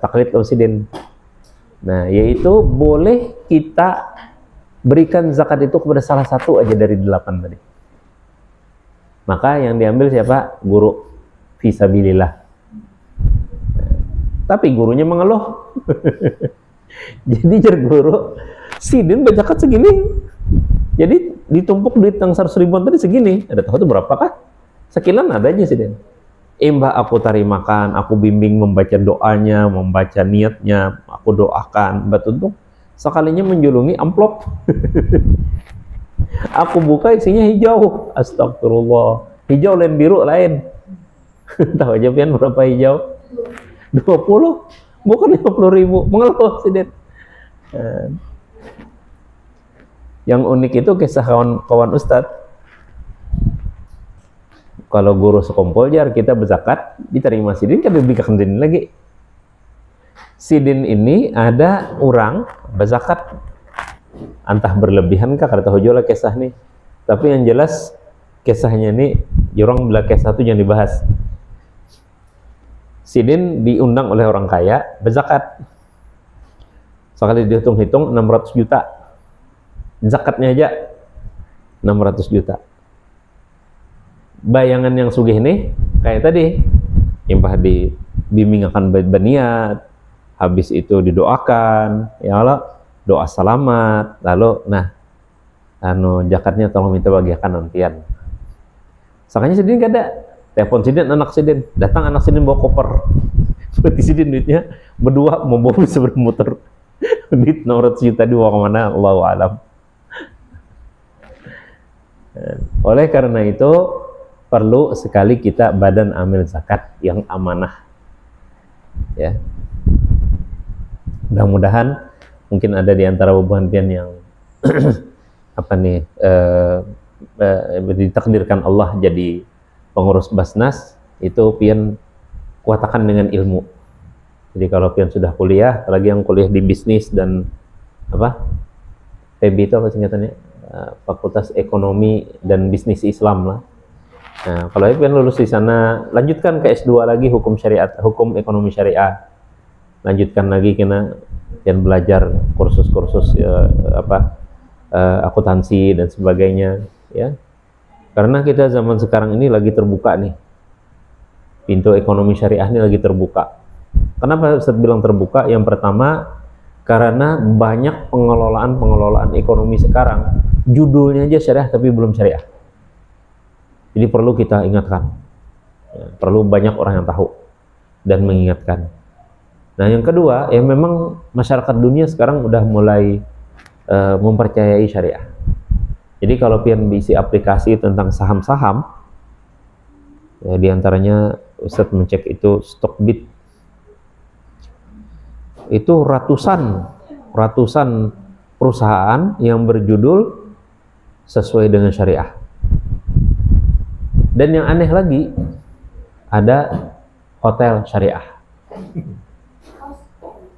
taklid presiden. Nah, yaitu boleh kita berikan zakat itu kepada salah satu aja dari 8 tadi. Maka yang diambil siapa? Guru fisabilillah. Tapi gurunya mengeluh. Jadi jadi guru, sidin zakat segini. Jadi ditumpuk duit yang 100 ribuan tadi segini. Ada tahu itu berapakah? Sekilan ada aja sidin. Mbak aku tarimakan, aku bimbing membaca doanya, membaca niatnya, aku doakan. Mbak tuntut sekalinya menjulungi amplop. Aku buka isinya hijau. Astagfirullah. Hijau lain biru lain. Tahu aja pian berapa hijau? 20. Bukan 50 ribu. Mengeluh sidin. Yang unik itu kisah kawan Ustadz. Kalau guru sekompoljar kita berzakat, diterima sidin, kan diberikan sidin lagi. Sidin ini ada orang berzakat, entah berlebihan kah, kada tahu juga kisah nih. Tapi yang jelas kisahnya ini, orang bila kisah itu yang dibahas. Sidin diundang oleh orang kaya berzakat. Sekali dihitung-hitung 600 juta. Zakatnya aja 600 juta. Bayangan yang sugih nih kayak tadi, impah dibimbing akan berniat, habis itu didoakan, ya Allah, doa selamat, lalu zakatnya tolong minta bagikan nantian. Sakanya sidin gak ada, telepon sidin anak sidin, datang anak sidin bawa koper, berarti sidin duitnya berdua mau bawa bisa bermuter, duit 600 juta dibawa kemana, Allahu a'lam. Oleh karena itu perlu sekali kita badan amil zakat yang amanah, ya. Mudah-mudahan mungkin ada di antara bubuhan yang ditakdirkan Allah jadi pengurus Basnas, itu pian kuatakan dengan ilmu. Jadi kalau pian sudah kuliah, apalagi yang kuliah di bisnis dan PB itu apa singkatannya? Fakultas Ekonomi dan Bisnis Islam lah. Nah, kalau pian lulus di sana, lanjutkan ke S2 lagi hukum syariat, hukum ekonomi syariah. Lanjutkan lagi kena pian belajar kursus-kursus akuntansi dan sebagainya, ya. Karena kita zaman sekarang ini lagi terbuka nih. Pintu ekonomi syariah ini lagi terbuka. Kenapa saya bilang terbuka? Yang pertama, karena banyak pengelolaan ekonomi sekarang judulnya aja syariah tapi belum syariah. Jadi perlu kita ingatkan, ya, perlu banyak orang yang tahu dan mengingatkan. Nah, yang kedua, ya memang masyarakat dunia sekarang udah mulai mempercayai syariah. Jadi kalau pian bisi aplikasi tentang saham-saham, ya, diantaranya Ustadz mencek itu Stockbit, itu ratusan perusahaan yang berjudul sesuai dengan syariah. Dan yang aneh lagi, ada hotel syariah,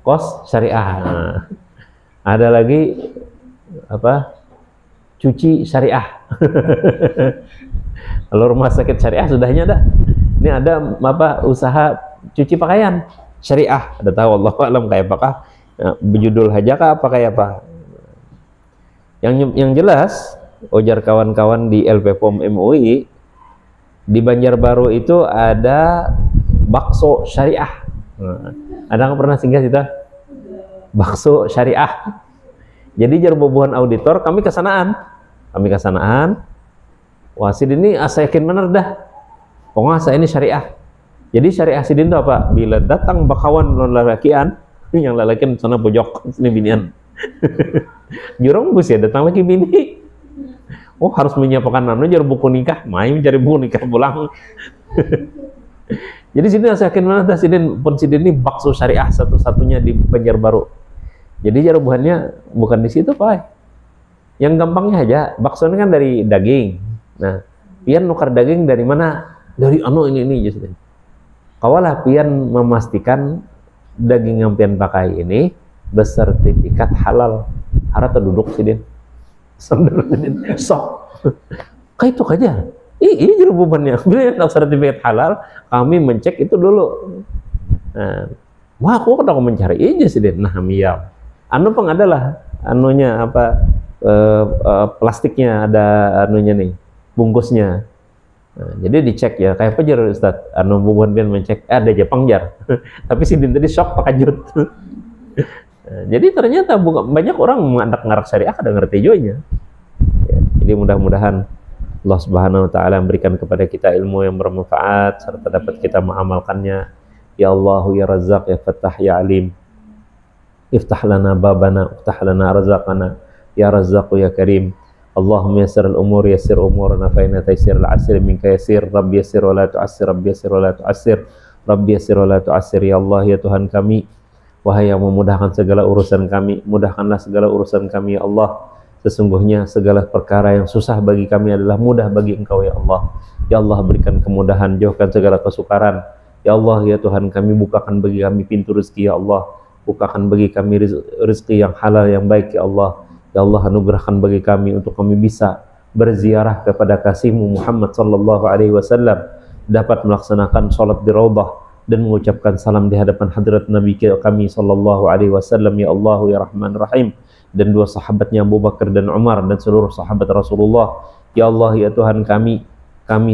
kos syariah. Nah, ada lagi cuci syariah. Kalau rumah sakit syariah sudahnya ada. Ini ada usaha cuci pakaian syariah. Ada tahu Allah alam kayak apakah Nah, berjudul hajaka apa kayak apa? Yang jelas, ujar kawan-kawan di LPPOM MUI, di Banjarbaru itu ada bakso syariah. Nah, ada yang pernah singgah situ? Bakso syariah. Jadi jarbobohan auditor kami kesanaan. Wah, sidin ini asa yakin bener dah. Pokoknya saya ini syariah. Jadi syariah sidin itu apa? Bila datang bakawan non lalakian, yang lalakian sana pojok sini binian. Jurong bus ya datang lagi bini. Oh, harus menyiapkan nano jar buku nikah, main mencari buku nikah pulang. Jadi sidin asa yakin bener dah sidin ini bakso syariah satu-satunya di Banjarbaru. Jadi jarubuhannya bukan di situ, Pak. Yang gampangnya aja, bakso ini kan dari daging. Nah, pian nukar daging dari mana? Dari ini just. Kawalah pian memastikan daging yang pian pakai ini bersertifikat halal. Harap terduduk sidin. Sok. Kayak itu aja. Ini jarubuhannya. Bila yang sertifikat halal, kami mencek itu dulu. Nah, wah, aku kadang mencari aja sidin. Nah, miam. Anu peng adalah anunya apa plastiknya ada anunya nih bungkusnya. Nah, jadi dicek ya kayak apa jar Ustaz anu bubuhan pian mencek ada Jepang jar. Tapi sidin tadi shock pakajut. Nah, jadi ternyata banyak orang mengandak ngarak syariah ada ngerti jonya. Ya, jadi mudah-mudahan Allah Subhanahu wa taala memberikan kepada kita ilmu yang bermanfaat serta dapat kita mengamalkannya. Ya Allah ya Razzaq ya Fattah ya Alim. Iftah lana babana, iftah lana razaqana, ya Razzaqu ya Karim. Allahumma yassir al-umur, yassir umurana, fa inna taysir al-asir minka yassir. Rabbi yassir wa la tu'assir, Rabbi yassir wa la tu'assir, Rabbi yassir wa la tu'assir. Ya Allah, ya Tuhan kami, wahai yang memudahkan segala urusan kami, mudahkanlah segala urusan kami, ya Allah. Sesungguhnya segala perkara yang susah bagi kami adalah mudah bagi Engkau, ya Allah. Ya Allah, berikan kemudahan, jauhkan segala kesukaran. Ya Allah, ya Tuhan kami, bukakan bagi kami pintu rezeki, ya Allah. Bukakan bagi kami rezeki yang halal yang baik, ya Allah. Ya Allah, anugerahkan bagi kami untuk kami bisa berziarah kepada kasih-Mu Muhammad sallallahu alaihi wasallam, dapat melaksanakan salat di Raudhah dan mengucapkan salam di hadapan hadirat Nabi kami sallallahu alaihi wasallam, ya Allah ya Rahman Rahim, dan dua sahabatnya Abu Bakar dan Umar dan seluruh sahabat Rasulullah. Ya Allah ya Tuhan kami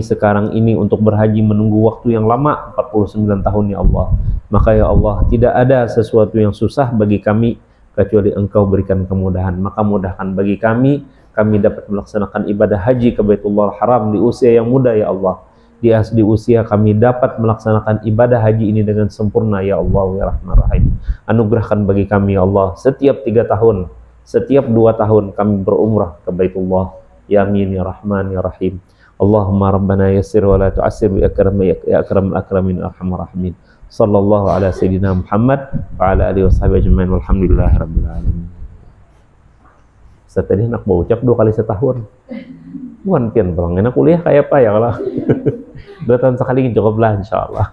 sekarang ini untuk berhaji menunggu waktu yang lama 49 tahun, ya Allah. Maka ya Allah, tidak ada sesuatu yang susah bagi kami kecuali Engkau berikan kemudahan. Maka mudahkan bagi kami dapat melaksanakan ibadah haji ke Baitullah Haram di usia yang muda, ya Allah. Di usia kami dapat melaksanakan ibadah haji ini dengan sempurna, ya Allah ya Rahman Rahim. Anugerahkan bagi kami, ya Allah, setiap 3 tahun, setiap 2 tahun kami berumrah ke Baitullah. Ya Amin ya Rahman ya Rahim. Allahumma rabbana yassir wa la tu'assir bi akramil akramin arhamar rahimin. Sallallahu ala sayyidina Muhammad wa ala alihi washabihi ajmain walhamdulillahi rabbil alamin. Tadi nak ucap 2 kali setahun. Wan pian bang, enak kuliah kayak apa ya kalau 2 tahun sekali cukup lah insyaallah.